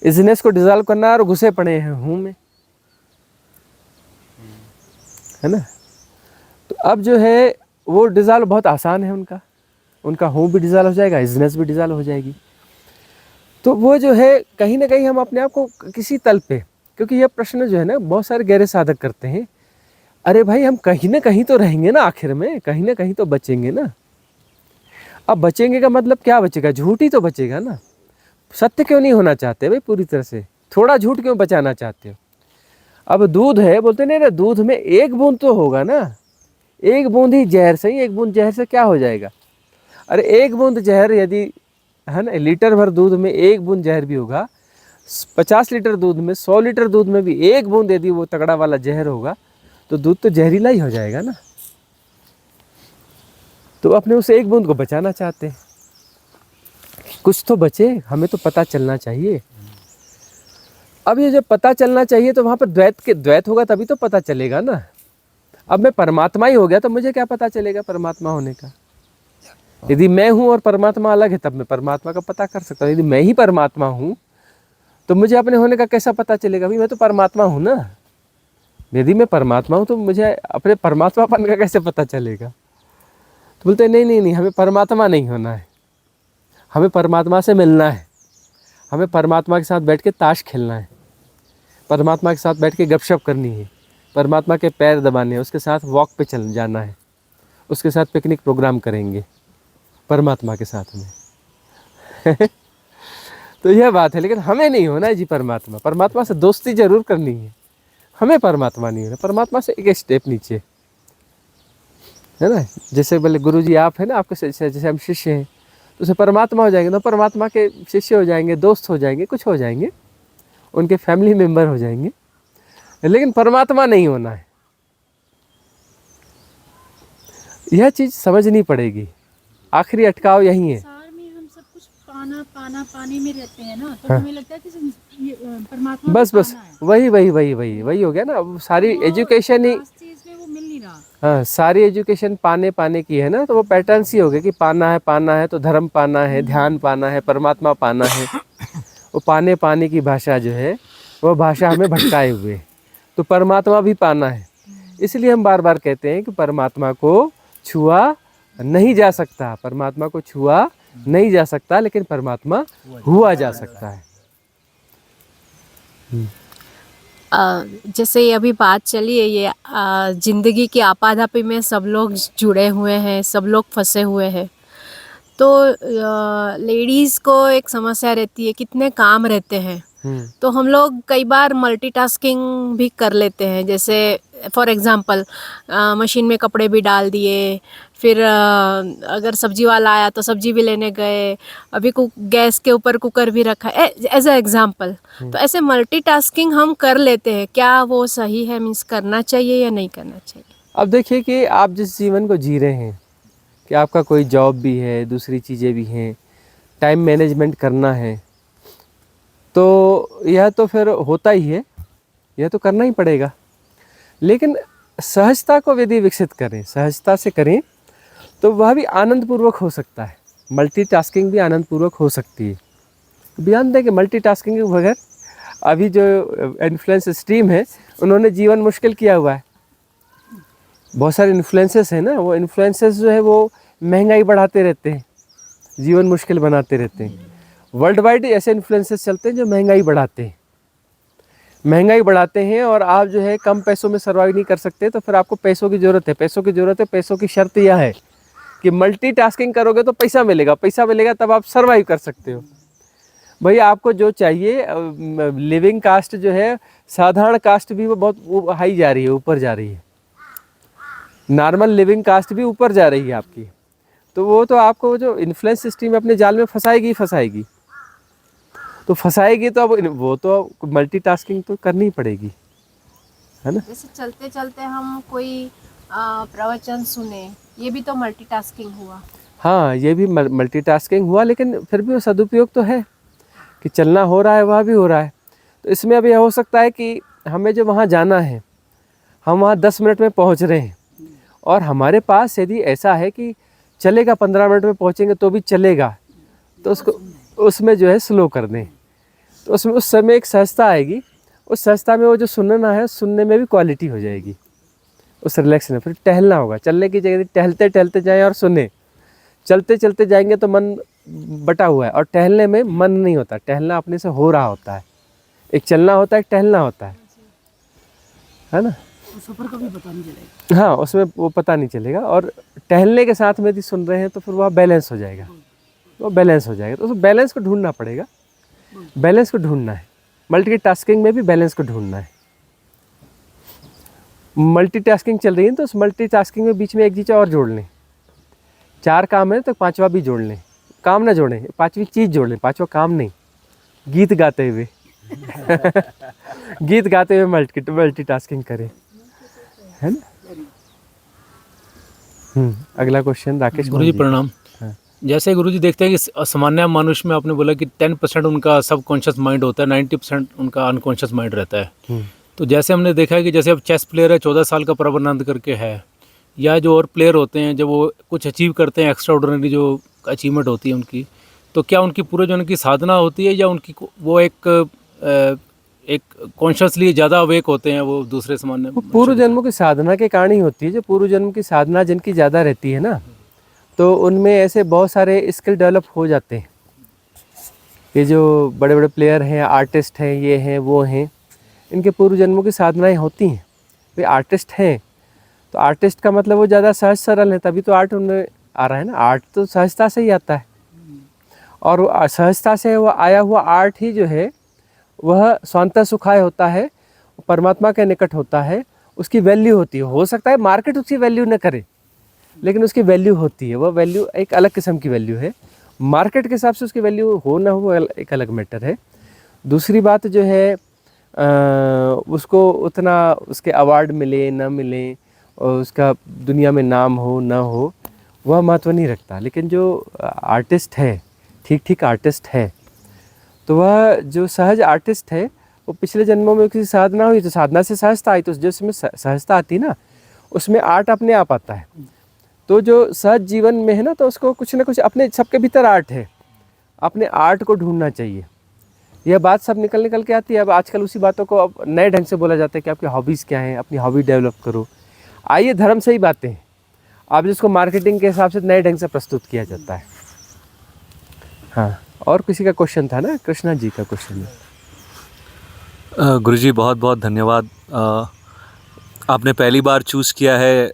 इजनेस को डिजॉल्व करना है और घुसे पड़े हैं हूँ में, है ना। तो अब जो है वो डिजॉल्व बहुत आसान है उनका, उनका हूँ भी डिजॉल्व हो जाएगा, इजनेस भी डिजॉल्व हो जाएगी। तो वो जो है कहीं ना कहीं हम अपने आप को किसी तल पे, क्योंकि यह प्रश्न जो है ना बहुत सारे गहरे साधक करते हैं, अरे भाई हम कहीं ना कहीं तो रहेंगे ना, आखिर में कहीं ना कहीं तो बचेंगे ना। अब बचेंगे का मतलब क्या बचेगा, झूठ ही तो बचेगा ना। सत्य क्यों नहीं होना चाहते भाई पूरी तरह से, थोड़ा झूठ क्यों बचाना चाहते हो। अब दूध है, बोलते नहीं ना दूध में एक बूंद तो होगा ना, एक बूंद ही जहर सही, एक बूंद जहर से क्या हो जाएगा। अरे एक बूंद जहर यदि है ना, लीटर भर दूध में एक बूंद जहर भी होगा, 50 लीटर दूध में 100 लीटर दूध में भी एक बूंद यदि वो तगड़ा वाला जहर होगा तो दूध तो जहरीला ही हो जाएगा ना। तो अपने उस एक बूंद को बचाना चाहते हैं, कुछ तो बचे, हमें तो पता चलना चाहिए। अब ये जब पता चलना चाहिए तो वहाँ पर द्वैत होगा तभी तो पता चलेगा ना। अब मैं परमात्मा ही हो गया तो मुझे क्या पता चलेगा परमात्मा होने का। यदि मैं हूँ और परमात्मा अलग है तब मैं परमात्मा का पता कर सकता हूँ। यदि मैं ही परमात्मा हूँ तो मुझे अपने होने का कैसा पता चलेगा, भाई मैं तो परमात्मा हूँ ना। यदि मैं परमात्मा हूँ तो मुझे अपने परमात्मापन का कैसे पता चलेगा। तो बोलते नहीं नहीं नहीं, हमें परमात्मा नहीं होना है, हमें परमात्मा से मिलना है, हमें परमात्मा के साथ बैठ के ताश खेलना है, परमात्मा के साथ बैठ के गपशप करनी है, परमात्मा के पैर दबाने हैं, उसके साथ वॉक पे चल जाना है, उसके साथ पिकनिक प्रोग्राम करेंगे परमात्मा के साथ में। तो यह बात है, लेकिन हमें नहीं होना है जी परमात्मा। परमात्मा से दोस्ती जरूर करनी है, हमें परमात्मा नहीं होना। परमात्मा से एक स्टेप नीचे, है ना। जैसे बोले गुरुजी आप है ना, आपके जैसे हम शिष्य हैं तो उसे परमात्मा हो जाएंगे, तो परमात्मा के शिष्य हो जाएंगे, दोस्त हो जाएंगे, कुछ हो जाएंगे, उनके फैमिली मेम्बर हो जाएंगे, लेकिन परमात्मा नहीं होना है। यह चीज़ समझनी पड़ेगी, आखिरी अटकाव यही है। संसार में हम सब कुछ पानी में रहते हैं ना, तो हमें लगता है कि ये परमात्मा बस को बस पाना है। वही हो गया ना। अब सारी एजुकेशन ही, लास्ट चीज में वो मिल नहीं रहा। हाँ सारी एजुकेशन पाने की है ना, तो वो पैटर्न ही हो गया कि पाना है तो धर्म पाना है, ध्यान पाना है, परमात्मा पाना है। वो पाने की भाषा जो है वो भाषा हमें भटकाए हुए। तो परमात्मा भी पाना है, इसलिए हम बार बार कहते हैं कि परमात्मा को छुआ नहीं जा सकता, परमात्मा को छुआ नहीं जा सकता, लेकिन परमात्मा हुआ जा सकता है। जैसे ये अभी बात चली है, ये जिंदगी की आपाधापी में सब लोग जुड़े हुए हैं, सब लोग फंसे हुए हैं। तो लेडीज़ को एक समस्या रहती है, कितने काम रहते हैं, तो हम लोग कई बार मल्टीटास्किंग भी कर लेते हैं। जैसे फॉर एग्जांपल मशीन में कपड़े भी डाल दिए, फिर अगर सब्जी वाला आया तो सब्जी भी लेने गए, अभी गैस के ऊपर कुकर भी रखा है, एज अ एग्जांपल। तो ऐसे मल्टीटास्किंग हम कर लेते हैं, क्या वो सही है, मीन्स करना चाहिए या नहीं करना चाहिए? अब देखिए कि आप जिस जीवन को जी रहे हैं, कि आपका कोई जॉब भी है, दूसरी चीज़ें भी हैं, टाइम मैनेजमेंट करना है, तो यह तो फिर होता ही है, यह तो करना ही पड़ेगा। लेकिन सहजता को यदि विकसित करें, सहजता से करें, तो वह भी आनंदपूर्वक हो सकता है। मल्टीटास्किंग भी आनंदपूर्वक हो सकती है। ध्यान दें कि मल्टीटास्किंग के बगैर अभी जो इन्फ्लुएंस स्ट्रीम है उन्होंने जीवन मुश्किल किया हुआ है। बहुत सारे इन्फ्लुएंसेस हैं ना, वो इन्फ्लुएंसेस जो है वो महंगाई बढ़ाते रहते हैं, जीवन मुश्किल बनाते रहते हैं। वर्ल्ड वाइड ऐसे इन्फ्लुएंसेस चलते हैं जो महंगाई बढ़ाते हैं, और आप जो है कम पैसों में सर्वाइव नहीं कर सकते, तो फिर आपको पैसों की ज़रूरत है। पैसों की शर्त यह है कि मल्टीटास्किंग करोगे तो पैसा मिलेगा तब आप सर्वाइव कर सकते हो। भाई आपको जो चाहिए, लिविंग कास्ट जो है, साधारण कास्ट भी वो बहुत हाई जा रही है, ऊपर जा रही है, नॉर्मल लिविंग कास्ट भी ऊपर जा रही है आपकी। तो वो तो आपको जो इन्फ्लुएंस सिस्टम अपने जाल में फंसाएगी। तो फंसाएगी तो अब वो तो मल्टीटास्किंग तो करनी ही पड़ेगी, है ना। जैसे चलते चलते हम कोई प्रवचन सुने, ये भी तो मल्टीटास्किंग हुआ। हाँ, ये भी मल्टीटास्किंग हुआ, लेकिन फिर भी वो सदुपयोग तो है। कि चलना हो रहा है, वह भी हो रहा है। तो इसमें अब यह हो सकता है कि हमें जो वहाँ जाना है, हम वहाँ 10 मिनट में पहुँच रहे हैं, और हमारे पास यदि ऐसा है कि चलेगा 15 मिनट में पहुँचेंगे तो भी चलेगा, तो उसको उसमें जो है स्लो कर दें। तो उसमें उस समय एक सहजता आएगी, उस सहजता में वो जो सुनना है, सुनने में भी क्वालिटी हो जाएगी, उस रिलैक्स में। फिर टहलना होगा, चलने की जगह टहलते टहलते जाएं और सुने। चलते चलते जाएंगे तो मन बटा हुआ है, और टहलने में मन नहीं होता, टहलना अपने से हो रहा होता है। एक चलना होता है, एक टहलना होता है ना। सफर का भी पता नहीं चलेगा। हाँ, उसमें वो पता नहीं चलेगा। और टहलने के साथ में यदि सुन रहे हैं तो फिर वह बैलेंस हो जाएगा, वो बैलेंस हो जाएगा। तो उस बैलेंस को ढूंढना पड़ेगा, बैलेंस को ढूंढना है। मल्टीटास्किंग में भी बैलेंस को ढूंढना है। मल्टीटास्किंग चल रही है तो उस मल्टीटास्किंग में बीच में एक चीज़ और जोड़ लें। 4 काम है तो 5वां भी जोड़ लें। काम ना जोड़ें, 5वीं चीज़ जोड़ लें, 5वां काम नहीं। गीत गाते हुए गीत गाते हुए मल्टीटास्किंग करें, है ना। अगला क्वेश्चन राकेश गुरुजी मोहन जी। प्रणाम। हाँ। जैसे गुरुजी देखते हैं कि सामान्य मनुष्य में आपने बोला कि 10% उनका सबकॉन्शियस माइंड होता है, 90% उनका अनकॉन्शियस माइंड रहता है। तो जैसे हमने देखा है कि जैसे अब चेस प्लेयर है, 14 साल का प्रबंधन करके है, या जो और प्लेयर होते हैं जब वो कुछ अचीव करते हैं, एक्स्ट्रा ऑर्डिनरी जो अचीवमेंट होती है उनकी, तो क्या उनकी पूरे जो उनकी साधना होती है, या उनकी वो एक कॉन्शियसली ज़्यादा अवेक होते हैं वो दूसरे सामान्य वो पूर्व जन्मों की साधना के कारण ही होती है। जो पूर्व जन्म की साधना जिनकी ज़्यादा रहती है ना, तो उनमें ऐसे बहुत सारे स्किल डेवलप हो जाते हैं। ये जो बड़े बड़े प्लेयर हैं, आर्टिस्ट हैं, ये हैं वो हैं, इनके पूर्व जन्मों की साधनाएं होती हैं। वे आर्टिस्ट हैं तो आर्टिस्ट का मतलब वो ज़्यादा सहज सरल है, तभी तो आर्ट उनमें आ रहा है ना। आर्ट तो सहजता से ही आता है, और वो सहजता से वो आया हुआ आर्ट ही जो है वह स्वांतः सुखाय होता है, परमात्मा के निकट होता है, उसकी वैल्यू होती है। हो सकता है मार्केट उसकी वैल्यू न करे, लेकिन उसकी वैल्यू होती है। वह वैल्यू एक अलग किस्म की वैल्यू है। मार्केट के हिसाब से उसकी वैल्यू हो ना हो एक अलग मैटर है। दूसरी बात जो है उसको उतना उसके अवार्ड मिले ना मिले, और उसका दुनिया में नाम हो ना हो, वह महत्व नहीं रखता। लेकिन जो आर्टिस्ट है, ठीक ठीक आर्टिस्ट है, तो वह जो सहज आर्टिस्ट है, वो पिछले जन्मों में किसी साधना हुई तो साधना से सहजता आई, तो जिसमें सहजता आती ना, उसमें आर्ट अपने आप आता है। तो जो सहज जीवन में है ना, तो उसको कुछ ना कुछ अपने सबके भीतर आर्ट है, अपने आर्ट को ढूंढना चाहिए। यह बात सब निकल के आती है। अब आजकल उसी बातों को अब नए ढंग से बोला जाता है कि आपकी हॉबीज़ क्या हैं, अपनी हॉबी डेवलप करो। आइए धर्म से ही बातें हैं, आप जिसको मार्केटिंग के हिसाब से नए ढंग से प्रस्तुत किया जाता है। हाँ, और किसी का क्वेश्चन था ना, कृष्णा जी का क्वेश्चन है। गुरुजी बहुत बहुत धन्यवाद। आपने पहली बार चूज़ किया है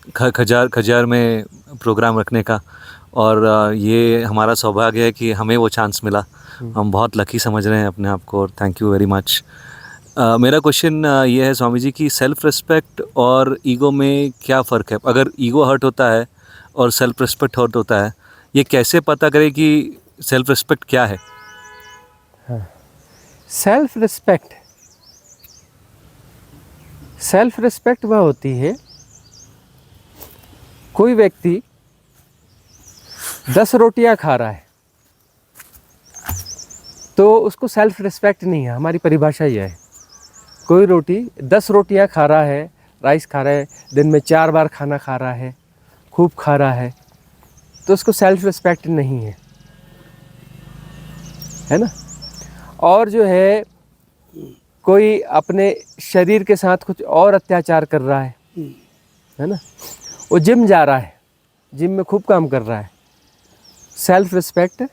खजार में प्रोग्राम रखने का, और ये हमारा सौभाग्य है कि हमें वो चांस मिला। हम बहुत लकी समझ रहे हैं अपने आप को, और थैंक यू वेरी मच। मेरा क्वेश्चन ये है स्वामी जी कि सेल्फ़ रिस्पेक्ट और ईगो में क्या फ़र्क है? अगर ईगो हर्ट होता है और सेल्फ़ रिस्पेक्ट हर्ट होता है, ये कैसे पता करें कि सेल्फ़ रिस्पेक्ट क्या है? सेल्फ रिस्पेक्ट वह होती है, कोई व्यक्ति 10 रोटियां खा रहा है तो उसको सेल्फ रिस्पेक्ट नहीं है। हमारी परिभाषा यह है, कोई 10 रोटियां खा रहा है, राइस खा रहा है, दिन में 4 बार खाना खा रहा है, खूब खा रहा है, तो उसको सेल्फ रिस्पेक्ट नहीं है ना। और जो है कोई अपने शरीर के साथ कुछ और अत्याचार कर रहा है ना, वो जिम जा रहा है, जिम में खूब काम कर रहा है, सेल्फ रिस्पेक्ट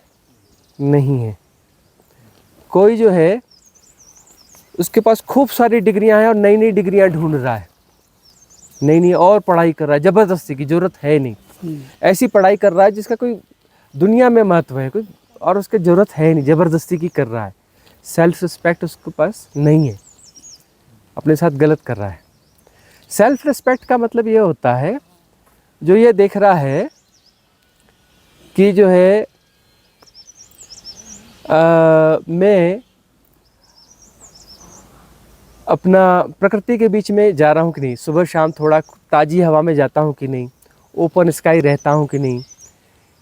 नहीं है। कोई जो है उसके पास खूब सारी डिग्रियां हैं और नई नई डिग्रियां ढूंढ रहा है, नई और पढ़ाई कर रहा है, ज़बरदस्ती की ज़रूरत है नहीं, ऐसी पढ़ाई कर रहा है जिसका कोई दुनिया में महत्व है कोई, और उसकी ज़रूरत है नहीं, ज़बरदस्ती की कर रहा है। सेल्फ रिस्पेक्ट उसके पास नहीं है, अपने साथ गलत कर रहा है। सेल्फ रिस्पेक्ट का मतलब ये होता है, जो ये देख रहा है कि जो है मैं अपना प्रकृति के बीच में जा रहा हूँ कि नहीं, सुबह शाम थोड़ा ताज़ी हवा में जाता हूँ कि नहीं, ओपन स्काई रहता हूँ कि नहीं,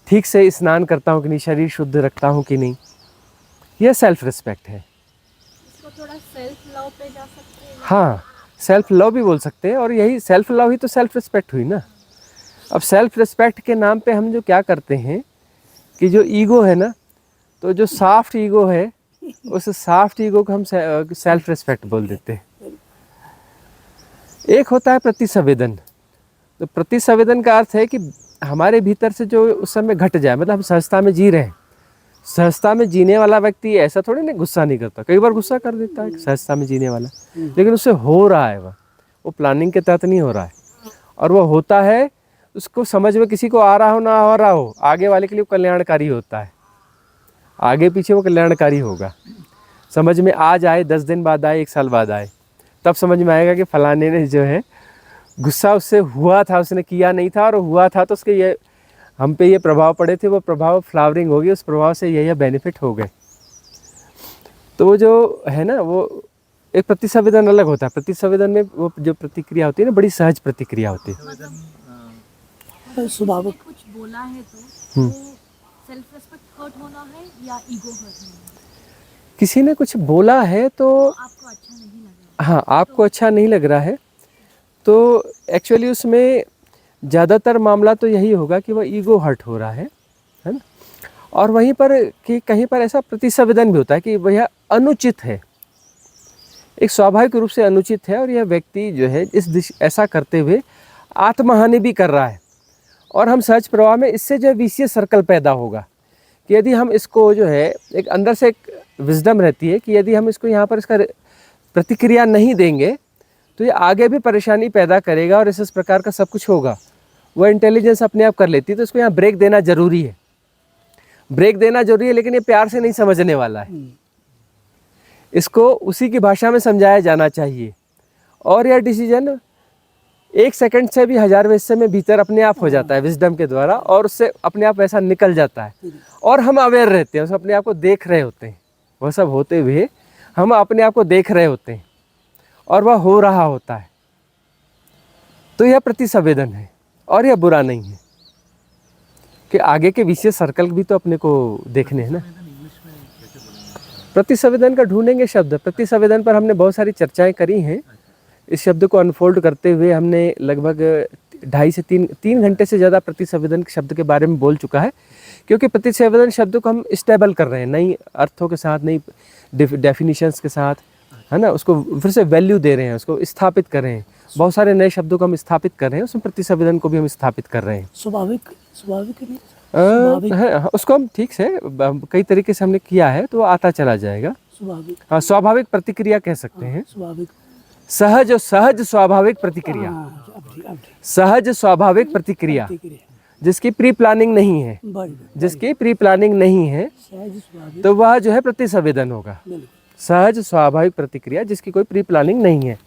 ठीक से स्नान करता हूँ कि नहीं, शरीर शुद्ध रखता हूँ कि नहीं, यह सेल्फ रिस्पेक्ट है। इसको थोड़ा सेल्फ लव पे जा सकते हैं। हाँ, सेल्फ लव भी बोल सकते हैं, और यही सेल्फ लव ही तो सेल्फ रिस्पेक्ट हुई ना। अब सेल्फ रिस्पेक्ट के नाम पे हम जो क्या करते हैं कि जो ईगो है ना, तो जो सॉफ्ट ईगो है, उस सॉफ्ट ईगो को हम सेल्फ रिस्पेक्ट बोल देते हैं। एक होता है प्रतिसंवेदन। तो प्रतिसंवेदन का अर्थ है कि हमारे भीतर से जो उस समय घट जाए, मतलब हम सहजता में जी रहे हैं। सहजता में जीने वाला व्यक्ति ऐसा थोड़ी ना गुस्सा नहीं करता, कई बार गुस्सा कर देता है सहजता में जीने वाला, लेकिन उससे हो रहा है, वो प्लानिंग के तहत नहीं हो रहा है, और वो होता है, उसको समझ में किसी को आ रहा हो ना आ रहा हो, आगे वाले के लिए कल्याणकारी होता है, आगे पीछे वो कल्याणकारी होगा। समझ में आज आए, 10 दिन बाद आए, 1 साल बाद आए, तब समझ में आएगा कि फलाने ने जो है गुस्सा उससे हुआ था, उसने किया नहीं था, और हुआ था तो उसके ये हम पे ये प्रभाव पड़े थे, वो प्रभाव फ्लावरिंग हो गई, उस प्रभाव से ये बेनिफिट हो गए। तो वो जो है ना, वो एक प्रतिसंवेदन अलग होता है। प्रतिसंवेदन में वो जो प्रतिक्रिया होती है ना, बड़ी सहज प्रतिक्रिया होती है। स्वाभाविक कुछ बोला है तो सेल्फ रिस्पेक्ट हर्ट होना है या ईगो हर्ट होना है? किसी ने कुछ बोला है तो आपको अच्छा नहीं लग रहा? हाँ, आपको अच्छा नहीं लग रहा है, तो एक्चुअली उसमें ज़्यादातर मामला तो यही होगा कि वह ईगो हर्ट हो रहा है ना। और वहीं पर कि कहीं पर ऐसा प्रतिसंवेदन भी होता है कि वह अनुचित है, एक स्वाभाविक रूप से अनुचित है, और यह व्यक्ति जो है ऐसा करते हुए आत्महानि भी कर रहा है। और हम सहज प्रवाह में इससे जो विषय सर्कल पैदा होगा कि यदि हम इसको जो है, एक अंदर से एक विजडम रहती है कि यदि हम इसको यहाँ पर इसका प्रतिक्रिया नहीं देंगे तो ये आगे भी परेशानी पैदा करेगा, और इस प्रकार का सब कुछ होगा। वह इंटेलिजेंस अपने आप कर लेती है, तो इसको यहाँ ब्रेक देना जरूरी है, ब्रेक देना जरूरी है, लेकिन ये प्यार से नहीं समझने वाला है, इसको उसी की भाषा में समझाया जाना चाहिए। और यह डिसीजन 1 सेकंड से भी 1000वें हिस्से में भीतर अपने आप हो जाता है विजडम के द्वारा, और उससे अपने आप वैसा निकल जाता है, और हम अवेयर रहते हैं, उस अपने आप को देख रहे होते हैं, वह सब होते हुए हम अपने आप को देख रहे होते हैं, और वह हो रहा होता है। तो यह प्रतिसंवेदन है, और यह बुरा नहीं है कि आगे के विषय सर्कल भी तो अपने को देखने हैं ना। प्रतिसंवेदन का ढूंढेंगे शब्द। प्रतिसंवेदन पर हमने बहुत सारी चर्चाएं करी हैं। इस शब्द को अनफोल्ड करते हुए हमने लगभग 2.5 से 3 घंटे से ज़्यादा प्रतिसंवेदन के शब्द के बारे में बोल चुका है, क्योंकि प्रतिसंवेदन शब्द को हम स्टेबल कर रहे हैं, नई अर्थों के साथ, नई डेफिनेशंस के साथ, है ना, उसको फिर से वैल्यू दे रहे हैं, उसको स्थापित कर रहे हैं। बहुत सारे नए शब्दों को हम स्थापित कर रहे हैं, उसमें प्रतिसंवेदन को भी हम स्थापित कर रहे हैं। स्वाभाविक है, उसको हम ठीक से कई तरीके से हमने किया है, तो वो आता चला जाएगा। स्वाभाविक, हाँ, स्वाभाविक प्रतिक्रिया कह सकते हैं। स्वाभाविक, सहज स्वाभाविक प्रतिक्रिया, सहज स्वाभाविक प्रतिक्रिया जिसकी प्री प्लानिंग नहीं है, जिसकी प्री प्लानिंग नहीं है, तो वह जो है प्रतिसंवेदन होगा। सहज स्वाभाविक प्रतिक्रिया जिसकी कोई प्री प्लानिंग नहीं है।